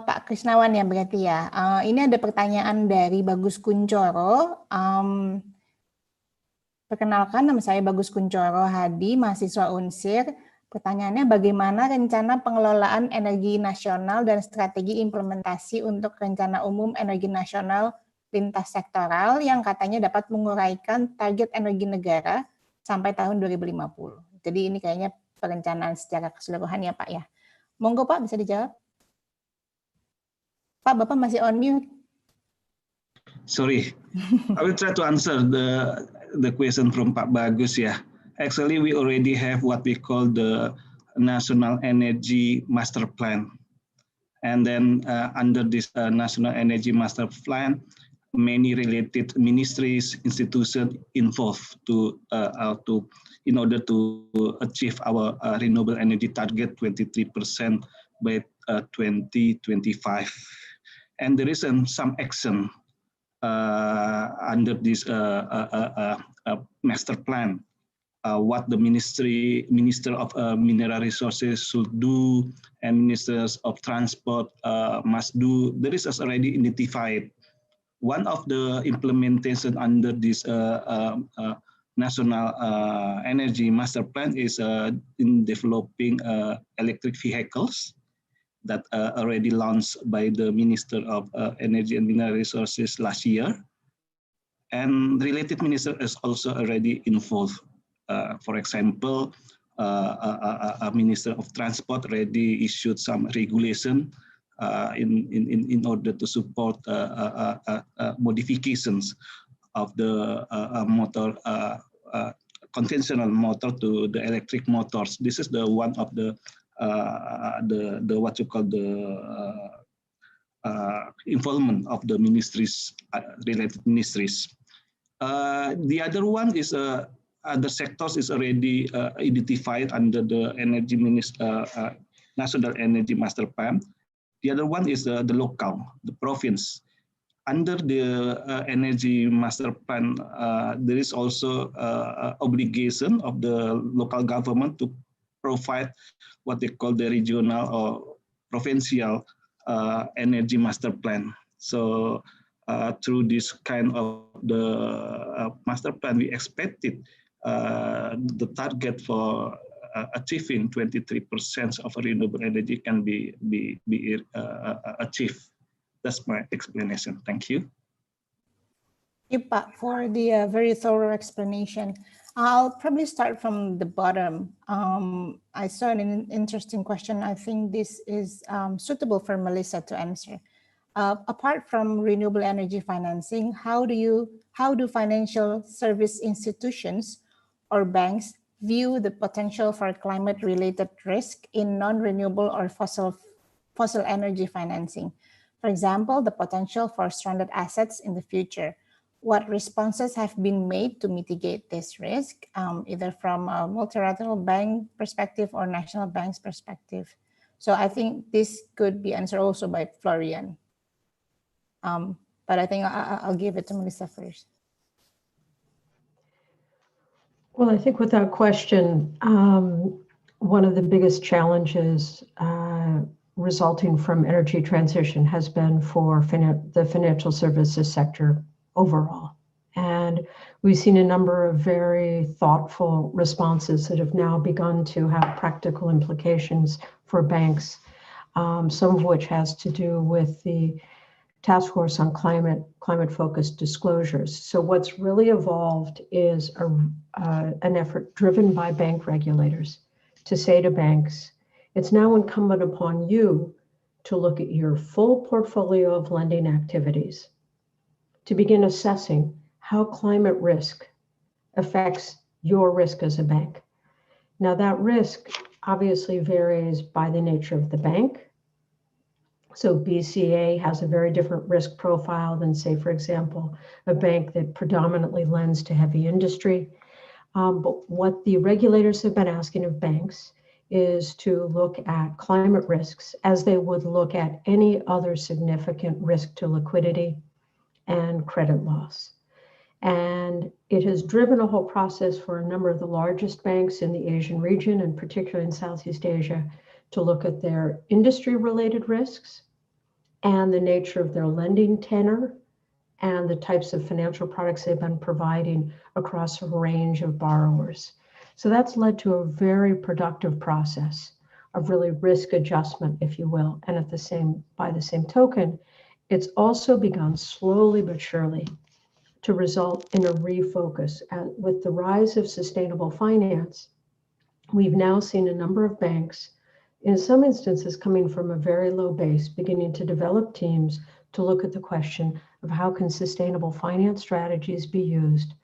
Speaker 11: Pak Krisnawan ya berarti ya. Ini ada pertanyaan dari Bagus Kuncoro. Perkenalkan, nama saya Bagus Kuncoro Hadi, mahasiswa Unsir. Pertanyaannya, bagaimana rencana pengelolaan energi nasional dan strategi implementasi untuk rencana umum energi nasional lintas sektoral yang katanya dapat menguraikan target energi negara sampai tahun 2050. Jadi ini kayaknya perencanaan secara keseluruhan ya Pak ya. Monggo Pak, bisa dijawab? Pak, Bapak masih on mute.
Speaker 15: Sorry, I will try to answer the question from Pak Bagus ya. Actually, we already have what we call the National Energy Master Plan. And then under this National Energy Master Plan, many related ministries, institutions involved in order to achieve our renewable energy target 23% by 2025. And there is some action under this master plan. what the Minister of Mineral Resources should do and Ministers of Transport must do. There is already identified. One of the implementation under this National Energy Master Plan is in developing electric vehicles that already launched by the Minister of Energy and Mineral Resources last year. And related minister is also already involved. For example, a Minister of Transport already issued some regulation in order to support modifications of the motor, conventional motor to the electric motors. This is the one of the what you call the involvement of the ministries, related ministries. The other one is other sectors is already identified under the National Energy Master Plan. The other one is the local, the province. Under the Energy Master Plan, there is also obligation of the local government to provide what they call the regional or provincial energy master plan. So through this kind of the master plan, we expected the target for achieving 23% of renewable energy can be achieved. That's my explanation. Thank you.
Speaker 11: Thank you, Pak, for the very thorough explanation. I'll probably start from the bottom. I saw an interesting question. I think this is suitable for Melissa to answer. Apart from renewable energy financing, how do financial service institutions or banks view the potential for climate-related risk in non-renewable or fossil energy financing? For example, the potential for stranded assets in the future. What responses have been made to mitigate this risk, either from a multilateral bank perspective or national bank's perspective? So I think this could be answered also by Florian. But I think I'll give it to Melissa first.
Speaker 12: Well, I think without question, one of the biggest challenges resulting from energy transition has been for the financial services sector overall. And we've seen a number of very thoughtful responses that have now begun to have practical implications for banks, some of which has to do with the Task Force on Climate-Focused Disclosures. So what's really evolved is an effort driven by bank regulators to say to banks, it's now incumbent upon you to look at your full portfolio of lending activities to begin assessing how climate risk affects your risk as a bank. Now that risk obviously varies by the nature of the bank. So BCA has a very different risk profile than, say, for example, a bank that predominantly lends to heavy industry. But what the regulators have been asking of banks is to look at climate risks as they would look at any other significant risk to liquidity and credit loss. And it has driven a whole process for a number of the largest banks in the Asian region, and particularly in Southeast Asia, to look at their industry-related risks and the nature of their lending tenor and the types of financial products they've been providing across a range of borrowers. So that's led to a very productive process of really risk adjustment, if you will. And by the same token, it's also begun slowly but surely to result in a refocus. And with the rise of sustainable finance, we've now seen a number of banks, in some instances coming from a very low base, beginning to develop teams to look at the question of how can sustainable finance strategies be used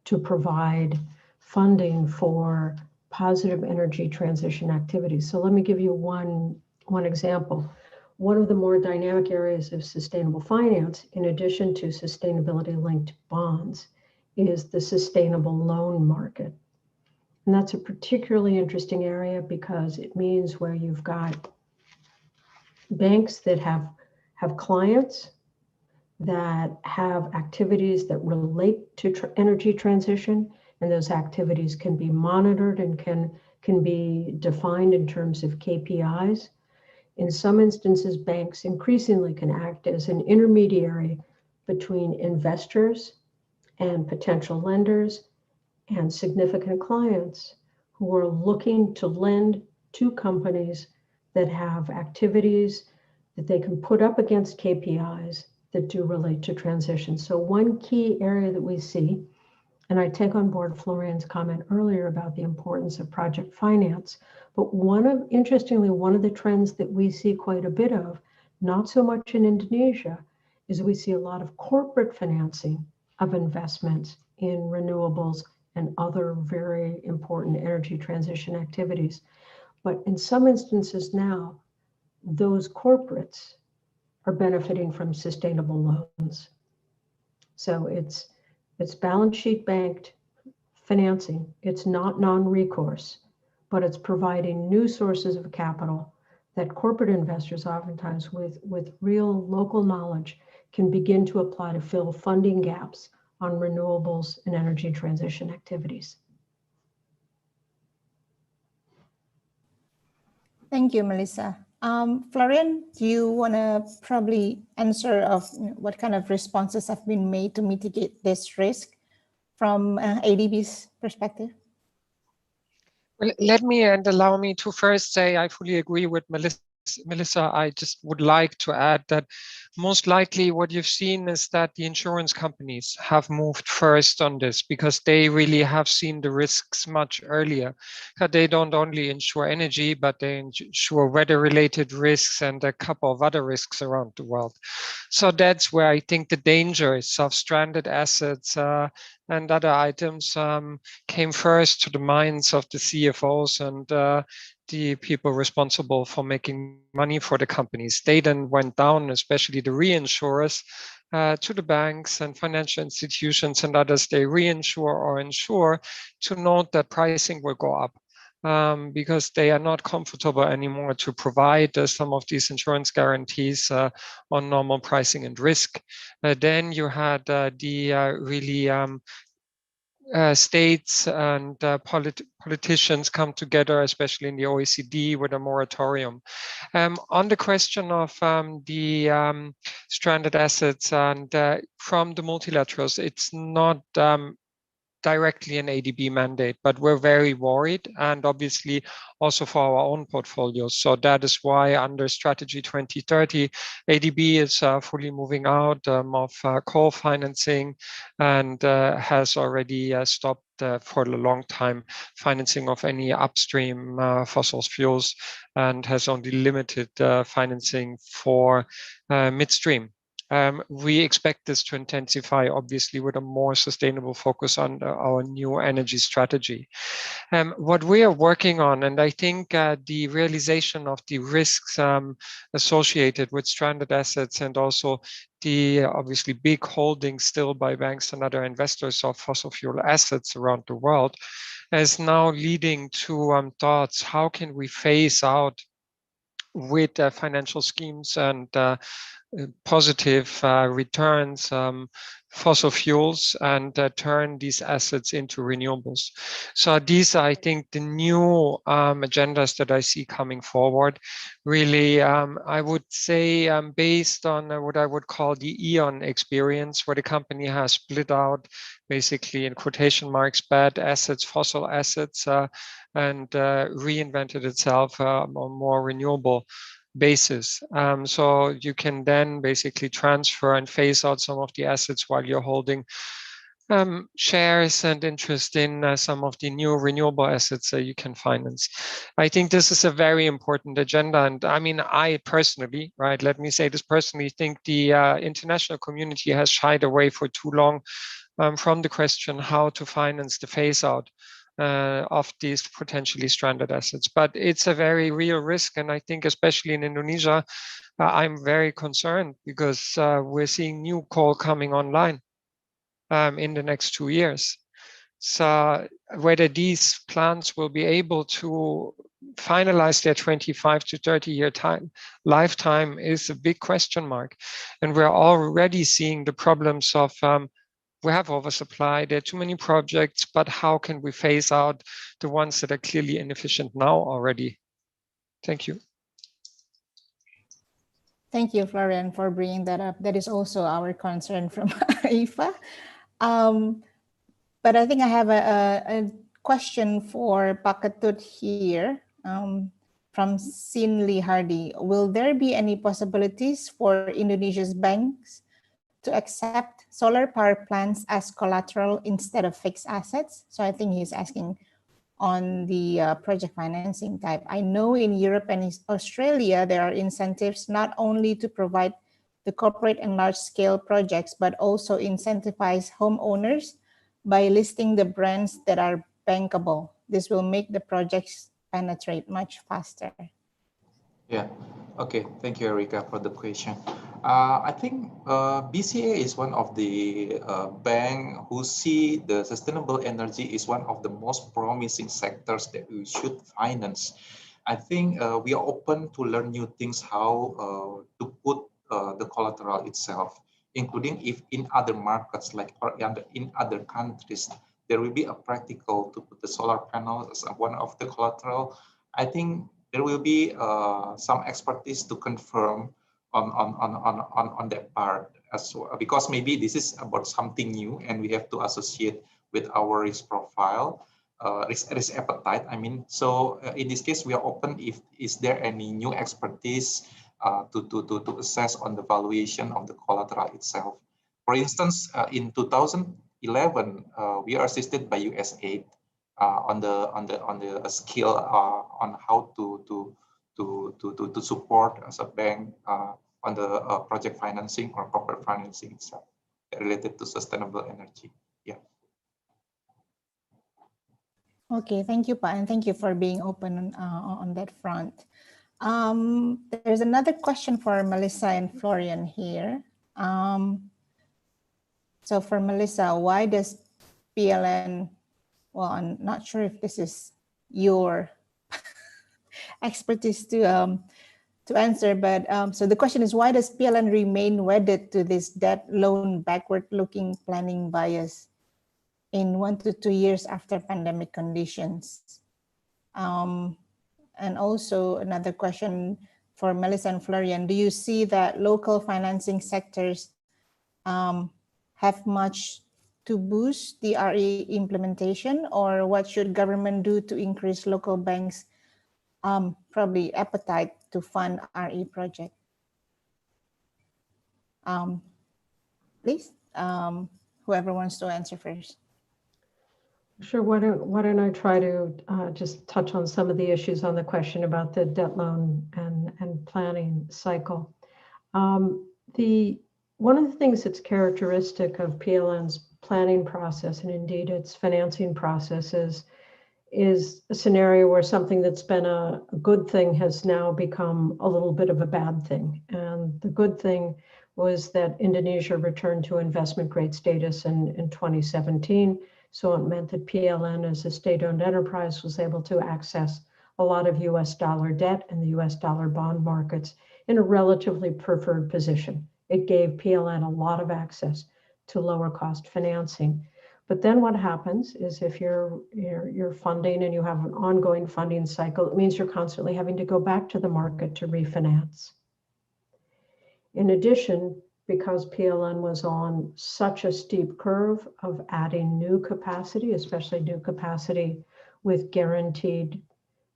Speaker 12: to provide funding for positive energy transition activities. So let me give you one example. One of the more dynamic areas of sustainable finance, in addition to sustainability-linked bonds, is the sustainable loan market. And that's a particularly interesting area because it means where you've got banks that have clients that have activities that relate to energy transition and those activities can be monitored and can be defined in terms of KPIs. In some instances, banks increasingly can act as an intermediary between investors and potential lenders and significant clients who are looking to lend to companies that have activities that they can put up against KPIs that do relate to transition. So one key area that we see, and I take on board Florian's comment earlier about the importance of project finance, but interestingly, one of the trends that we see quite a bit of, not so much in Indonesia, is we see a lot of corporate financing of investments in renewables and other very important energy transition activities. But in some instances now, those corporates are benefiting from sustainable loans. So it's balance sheet banked financing. It's not non-recourse, but it's providing new sources of capital that corporate investors oftentimes with real local knowledge can begin to apply to fill funding gaps on renewables and energy transition activities.
Speaker 11: Thank you, Melissa. Florian, do you want to probably answer of what kind of responses have been made to mitigate this risk from ADB's perspective?
Speaker 13: Well, let me and allow me to first say I fully agree with Melissa. I just would like to add that most likely what you've seen is that the insurance companies have moved first on this because they really have seen the risks much earlier. They don't only insure energy, but they insure weather-related risks and a couple of other risks around the world. So that's where I think the dangers of stranded assets and other items came first to the minds of the CFOs and the people responsible for making money for the companies. They then went down, especially the reinsurers, to the banks and financial institutions and others. They reinsure or insure to note that pricing will go up because they are not comfortable anymore to provide some of these insurance guarantees on normal pricing and risk. Then you had the really states and politicians come together, especially in the OECD, with a moratorium. On the question of the stranded assets and from the multilaterals, it's not directly an ADB mandate, but we're very worried, and obviously also for our own portfolios. So that is why under Strategy 2030, ADB is fully moving out of coal financing and has already stopped for a long time financing of any upstream fossil fuels and has only limited financing for midstream. We expect this to intensify, obviously, with a more sustainable focus on our new energy strategy. What we are working on, and I think the realization of the risks associated with stranded assets and also the obviously big holdings still by banks and other investors of fossil fuel assets around the world is now leading to thoughts, how can we phase out with financial schemes and positive returns, fossil fuels, and turn these assets into renewables. So these are, I think, the new agendas that I see coming forward. Really, I would say based on what I would call the E.ON experience, where the company has split out basically in quotation marks bad assets, fossil assets, and reinvented itself on more renewable basis. So you can then basically transfer and phase out some of the assets while you're holding shares and interest in some of the new renewable assets that you can finance. I think this is a very important agenda. And I mean, I personally, right, let me say this personally, think the international community has shied away for too long from the question how to finance the phase out of these potentially stranded assets. But it's a very real risk. And I think especially in Indonesia, I'm very concerned because we're seeing new coal coming online in the next 2 years. So whether these plants will be able to finalize their 25 to 30 year lifetime is a big question mark. And we're already seeing the problems of we have oversupply, there are too many projects, but how can we phase out the ones that are clearly inefficient now already? Thank you.
Speaker 11: Thank you, Florian, for bringing that up. That is also our concern from IEEFA. But I think I have a question for Pak Ketut here from Sin Lee Hardy. Will there be any possibilities for Indonesia's banks to accept solar power plants as collateral instead of fixed assets? So I think he's asking on the project financing type. I know in Europe and Australia, there are incentives not only to provide the corporate and large scale projects, but also incentivize homeowners by listing the brands that are bankable. This will make the projects penetrate much faster.
Speaker 14: Yeah, okay, thank you, Erika, for the question. I think BCA is one of the bank who see the sustainable energy is one of the most promising sectors that we should finance. I think we are open to learn new things, how to put the collateral itself, including if in other markets, like in other countries, there will be a practical to put the solar panels as one of the collateral. I think there will be some expertise to confirm on that part as well, because maybe this is about something new and we have to associate with our risk profile, risk appetite. I mean, so in this case, we are open if is there any new expertise to assess on the valuation of the collateral itself. For instance, in 2011, we are assisted by USAID on the skill on how to support as a bank on the project financing or corporate financing itself related to sustainable energy. Yeah.
Speaker 11: Okay, thank you, Pa, and thank you for being open on that front. There's another question for Melissa and Florian here. So for Melissa, why does PLN, well, I'm not sure if this is your expertise to answer, but so the question is, why does PLN remain wedded to this debt loan backward-looking planning bias in 1 to 2 years after pandemic conditions? And also another question for Melissa and Florian, do you see that local financing sectors have much to boost the RE implementation, or what should government do to increase local banks' probably appetite to fund RE project? Please, whoever wants to answer first.
Speaker 12: Sure. Why don't I try to just touch on some of the issues on the question about the debt loan and planning cycle. One of the things that's characteristic of PLN's planning process, and indeed its financing processes, is a scenario where something that's been a good thing has now become a little bit of a bad thing. And the good thing was that Indonesia returned to investment grade status in 2017. So it meant that PLN, as a state-owned enterprise, was able to access a lot of US dollar debt and the US dollar bond markets in a relatively preferred position. It gave PLN a lot of access to lower cost financing. But then what happens is if you're funding and you have an ongoing funding cycle, it means you're constantly having to go back to the market to refinance. In addition, because PLN was on such a steep curve of adding new capacity, especially new capacity with guaranteed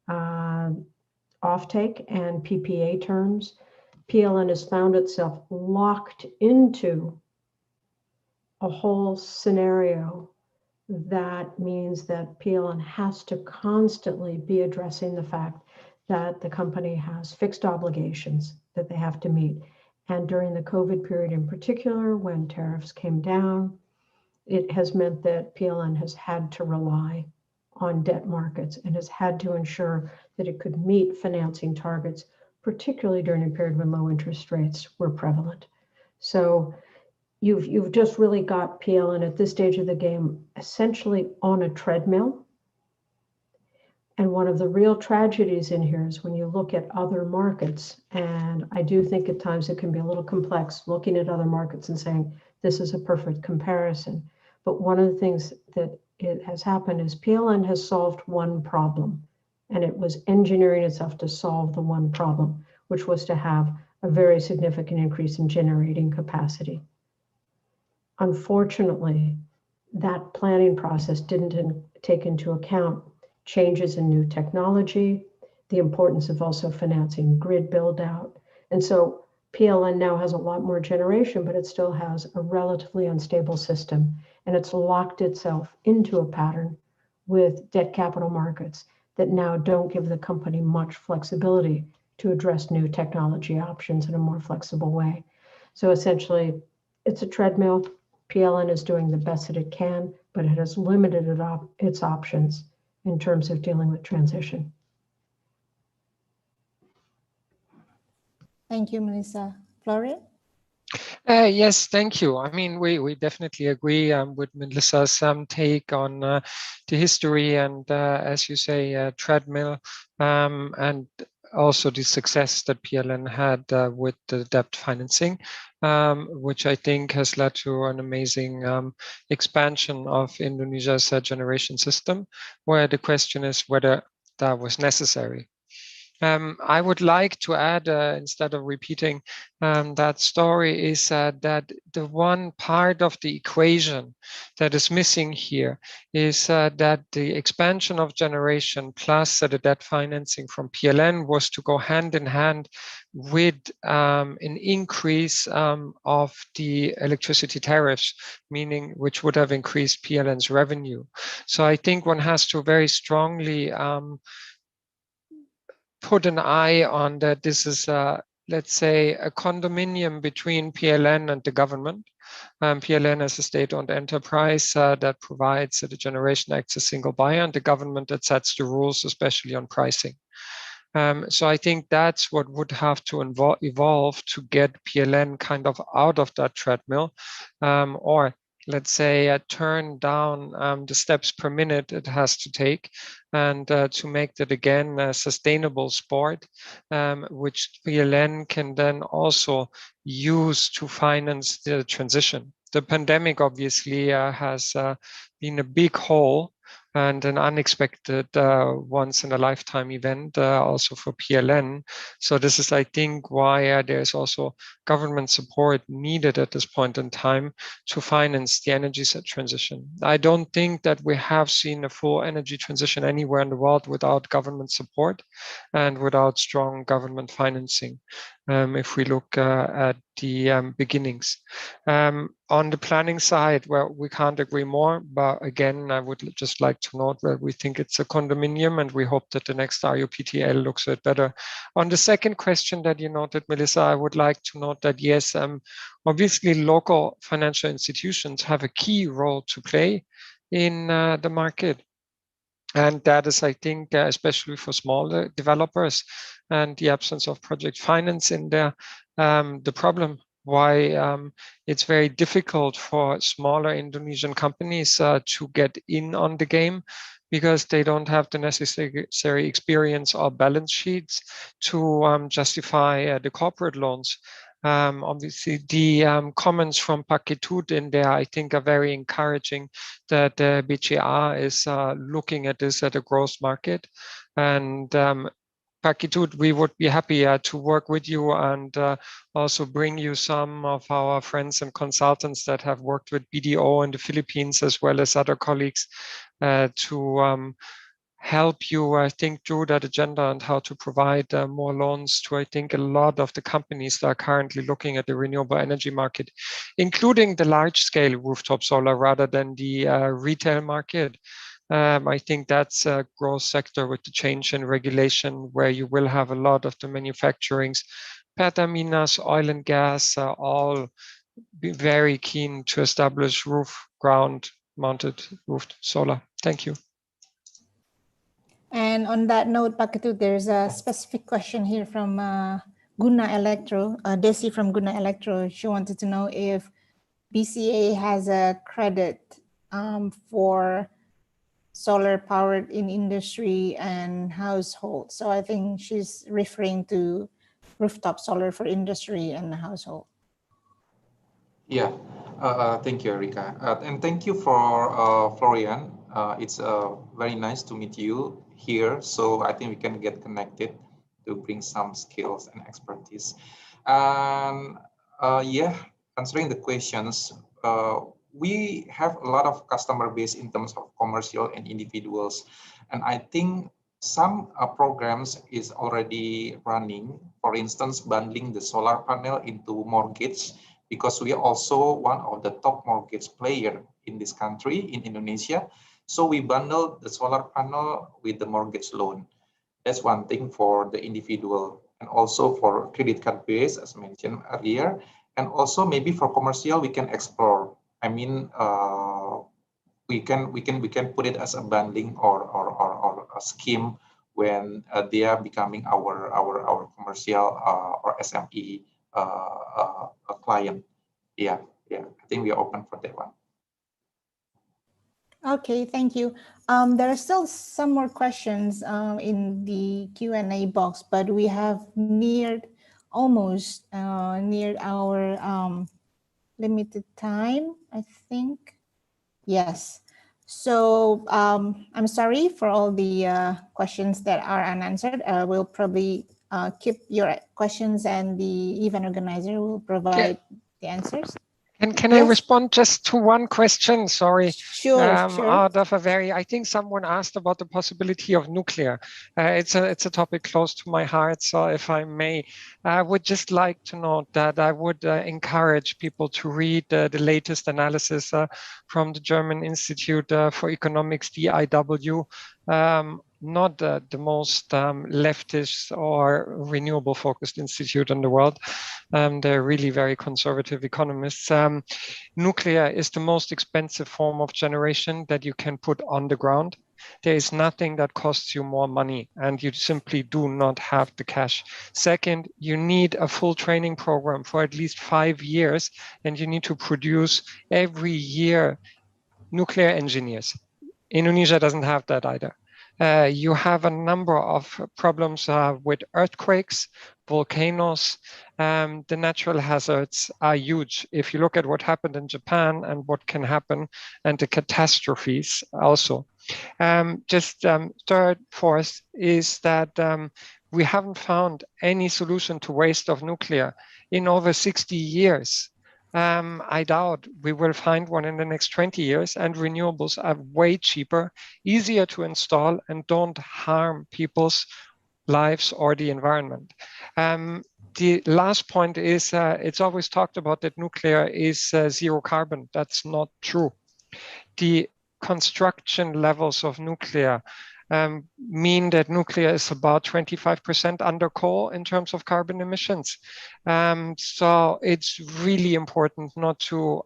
Speaker 12: offtake and PPA terms, PLN has found itself locked into a whole scenario that means that PLN has to constantly be addressing the fact that the company has fixed obligations that they have to meet. And during the COVID period in particular, when tariffs came down, it has meant that PLN has had to rely on debt markets and has had to ensure that it could meet financing targets, particularly during a period when low interest rates were prevalent. So you've just really got PLN at this stage of the game essentially on a treadmill. And one of the real tragedies in here is when you look at other markets, and I do think at times it can be a little complex looking at other markets and saying, this is a perfect comparison. But one of the things that it has happened is PLN has solved one problem, and it was engineering itself to solve the one problem, which was to have a very significant increase in generating capacity. Unfortunately, that planning process didn't take into account changes in new technology, the importance of also financing grid build out. And so PLN now has a lot more generation, but it still has a relatively unstable system. And it's locked itself into a pattern with debt capital markets that now don't give the company much flexibility to address new technology options in a more flexible way. So essentially, it's a treadmill. PLN is doing the best that it can, but it has limited its options in terms of dealing with transition.
Speaker 11: Thank you, Melissa. Florian?
Speaker 13: Yes, thank you. I mean, we definitely agree with Melissa's take on the history and, as you say, treadmill, and also the success that PLN had with the debt financing, which I think has led to an amazing expansion of Indonesia's generation system, where the question is whether that was necessary. I would like to add, instead of repeating that story, is that the one part of the equation that is missing here is that the expansion of generation plus the debt financing from PLN was to go hand in hand with an increase of the electricity tariffs, meaning which would have increased PLN's revenue. So I think one has to very strongly put an eye on that this is, let's say, a condominium between PLN and the government. PLN as a state-owned enterprise that provides the generation acts as a single buyer, and the government that sets the rules, especially on pricing. So I think that's what would have to evolve to get PLN kind of out of that treadmill, or let's say turn down the steps per minute it has to take, and to make that again a sustainable sport, which PLN can then also use to finance the transition. The pandemic obviously has been a big hole and an unexpected once in a lifetime event also for PLN. So this is, I think, why there's also government support needed at this point in time to finance the energy transition. I don't think that we have seen a full energy transition anywhere in the world without government support and without strong government financing. If we look at the beginnings. On the planning side, well, we can't agree more, but again, I would just like to note that we think it's a condominium and we hope that the next RUPTL looks at better. On the second question that you noted, Melissa, I would like to note that yes, obviously local financial institutions have a key role to play in the market. And that is, I think, especially for smaller developers and the absence of project finance in there, the problem why it's very difficult for smaller Indonesian companies to get in on the game, because they don't have the necessary experience or balance sheets to justify the corporate loans. Obviously, the comments from Kitt in there, I think, are very encouraging that BCA is looking at this at a growth market. And Kitt, we would be happy to work with you and also bring you some of our friends and consultants that have worked with BDO in the Philippines, as well as other colleagues, to help you think through that agenda and how to provide more loans to, I think, a lot of the companies that are currently looking at the renewable energy market, including the large-scale rooftop solar rather than the retail market. I think that's a growth sector with the change in regulation, where you will have a lot of the manufacturings, Pertaminas, oil and gas, all be very keen to establish ground-mounted roofed solar. Thank you.
Speaker 11: And on that note, Pak Ketut, there's a specific question here from Guna Electro, Desi from Guna Electro. She wanted to know if BCA has a credit for solar powered in industry and household. So I think she's referring to rooftop solar for industry and household.
Speaker 14: Yeah, thank you, Erika. And thank you for Florian. It's very nice to meet you here. So I think we can get connected to bring some skills and expertise. And yeah, answering the questions, we have a lot of customer base in terms of commercial and individuals. And I think some programs is already running, for instance, bundling the solar panel into mortgage, because we are also one of the top mortgage player in this country, in Indonesia. So we bundle the solar panel with the mortgage loan. That's one thing for the individual, and also for credit card base, as mentioned earlier. And also maybe for commercial, we can explore. I mean, we can put it as a bundling or a scheme when they are becoming our commercial or SME a client. Yeah, I think we are open for that one.
Speaker 11: Okay, thank you. There are still some more questions in the Q&A box, but we have almost neared our limited time, I think. Yes. So I'm sorry for all the questions that are unanswered. We'll probably keep your questions, and the event organizer will provide the answers.
Speaker 13: And can I respond just to one question? Sorry.
Speaker 11: Sure.
Speaker 13: Out of a I think someone asked about the possibility of nuclear. It's a topic close to my heart. So if I may, I would just like to note that I would encourage people to read the latest analysis from the German Institute for Economics, DIW. Not the most leftist or renewable focused institute in the world. They're really very conservative economists. Nuclear is the most expensive form of generation that you can put on the ground. There is nothing that costs you more money, and you simply do not have the cash. Second, you need a full training program for at least 5 years, and you need to produce every year nuclear engineers. Indonesia doesn't have that either. You have a number of problems with earthquakes, volcanoes. The natural hazards are huge. If you look at what happened in Japan and what can happen, and the catastrophes also. Third, fourth is that we haven't found any solution to waste of nuclear in over 60 years. I doubt we will find one in the next 20 years, and renewables are way cheaper, easier to install, and don't harm people's lives or the environment. The last point is it's always talked about that nuclear is zero carbon. That's not true. The construction levels of nuclear mean that nuclear is about 25% under coal in terms of carbon emissions. So it's really important not to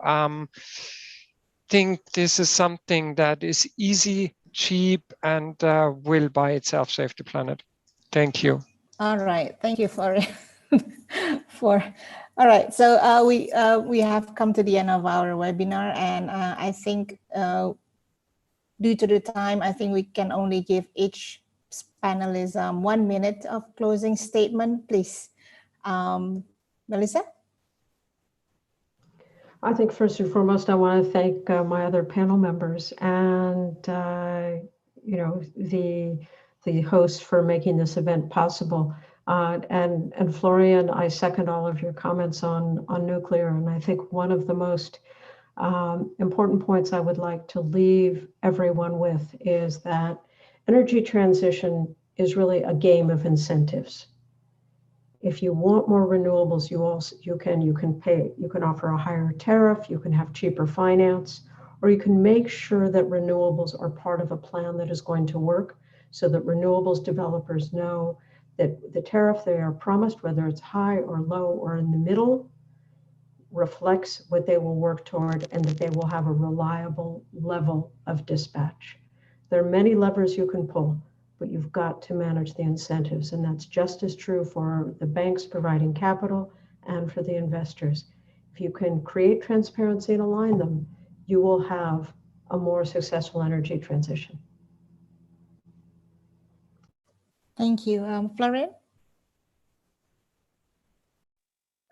Speaker 13: think this is something that is easy, cheap, and will by itself save the planet. Thank you.
Speaker 11: All right, thank you, Florian. All right, so we have come to the end of our webinar, and I think due to the time, I think we can only give each panelist 1 minute of closing statement, please. Melissa?
Speaker 12: I think first and foremost, I want to thank my other panel members and you know, the host for making this event possible. And Florian, I second all of your comments on nuclear, and I think one of the most important points I would like to leave everyone with is that energy transition is really a game of incentives. If you want more renewables, you can offer a higher tariff, you can have cheaper finance, or you can make sure that renewables are part of a plan that is going to work, so that renewables developers know that the tariff they are promised, whether it's high or low or in the middle, reflects what they will work toward, and that they will have a reliable level of dispatch. There are many levers you can pull, but you've got to manage the incentives, and that's just as true for the banks providing capital and for the investors. If you can create transparency and align them, you will have a more successful energy transition.
Speaker 11: Thank you. Florian?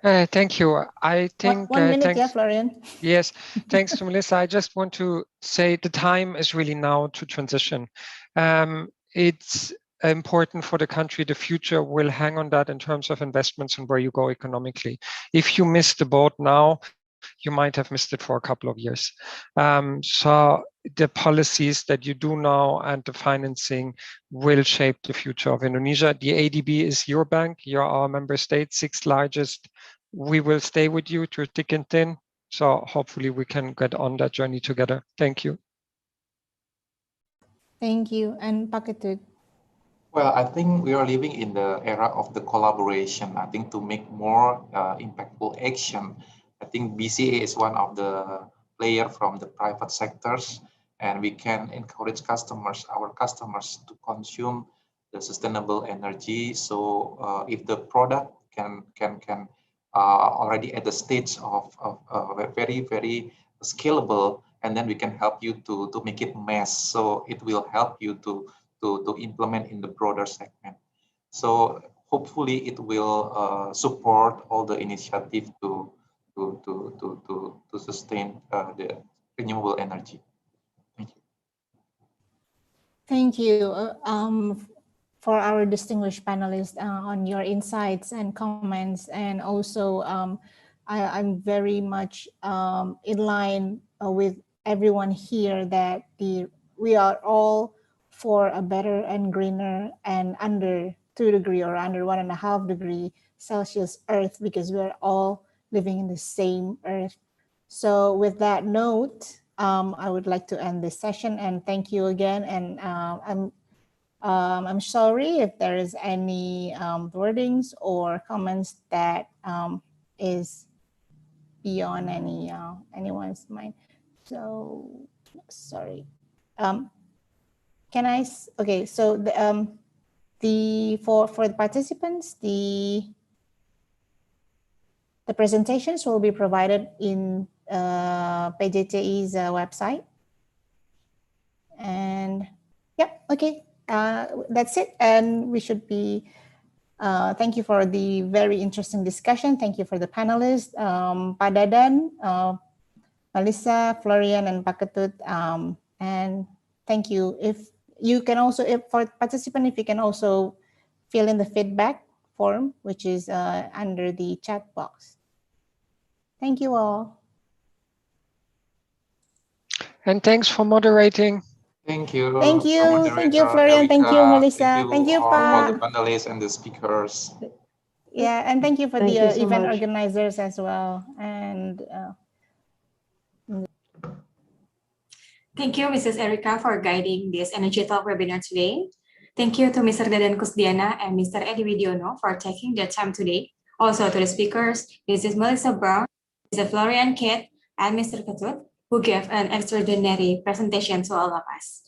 Speaker 13: Thank you. I think
Speaker 11: One minute,
Speaker 13: thanks.
Speaker 11: yeah, Florian.
Speaker 13: Yes, thanks to Melissa. I just want to say the time is really now to transition. It's important for the country. The future will hang on that in terms of investments and where you go economically. If you miss the boat now, you might have missed it for a couple of years. So the policies that you do now and the financing will shape the future of Indonesia. The ADB is your bank. You're our member state, sixth largest. We will stay with you through thick and thin. So hopefully we can get on that journey together. Thank you.
Speaker 11: Thank you. And Pak Kitt?
Speaker 14: Well, I think we are living in the era of the collaboration. I think to make more impactful action, I think BCA is one of the players from the private sectors, and we can encourage our customers to consume the sustainable energy. So if the product can already at the stage of very scalable, and then we can help you to make it mass. So it will help you to implement in the broader segment. So hopefully it will support all the initiative to sustain the renewable energy. Thank you.
Speaker 11: Thank you for our distinguished panelists on your insights and comments, and also I'm very much in line with everyone here that we are all for a better and greener and under 2 degrees or under 1.5 degrees Celsius Earth, because we're all living in the same Earth. So with that note, I would like to end this session, and thank you again. And I'm sorry if there is any wordings or comments that is beyond anyone's mind. So sorry. Can I? Okay. So for the participants, the presentations will be provided in PJCI's website. And yep, okay, that's it. And we should be, thank you for the very interesting discussion. Thank you for the panelists, Pak Dadan, Melissa, Florian, and Pak Kitt. And thank you. If you can also, for participant, if you can also fill in the feedback form, which is under the chat box. Thank you all.
Speaker 13: And thanks for moderating.
Speaker 14: Thank you.
Speaker 11: Thank you. Thank you, Florian.
Speaker 14: Erica.
Speaker 11: Thank you, Melissa. Thank you,
Speaker 14: all
Speaker 11: Pak.
Speaker 14: the panelists and the speakers.
Speaker 11: Yeah, and thank you for
Speaker 12: Thank
Speaker 11: the
Speaker 12: you so
Speaker 11: event
Speaker 12: much.
Speaker 11: organizers as well. And
Speaker 8: Thank you, Mrs. Erica, for guiding this Energy Talk webinar today. Thank you to Mr. Dadan Kusdiana and Mr. Edi Widiono for taking their time today. Also to the speakers, Mrs. Melissa Brown, Mr. Florian Kitt, and Mr. Kitt, who gave an extraordinary presentation to all of us.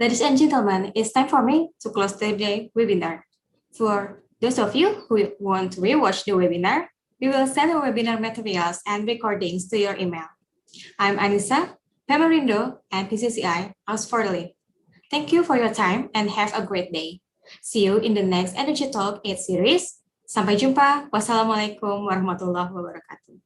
Speaker 8: Ladies and gentlemen, it's time for me to close today's webinar. For those of you who want to rewatch the webinar, we will send the webinar materials and recordings to your email. I'm Anissa, Pamerindo, and PJCI ask for the link. Thank you for your time and have a great day. See you in the next Energy Talk 8 series. Sampai jumpa. Wassalamualaikum warahmatullahi wabarakatuh.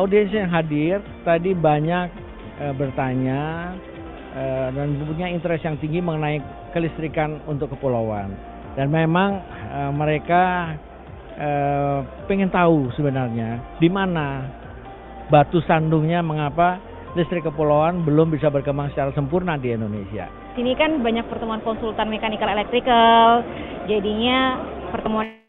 Speaker 1: Audiens yang hadir tadi banyak bertanya dan mempunyai interest yang tinggi mengenai kelistrikan untuk kepulauan. Dan memang mereka pengen tahu sebenarnya di mana batu sandungnya mengapa listrik kepulauan belum bisa berkembang secara sempurna di Indonesia.
Speaker 2: Sini kan banyak pertemuan konsultan mechanical electrical, jadinya pertemuan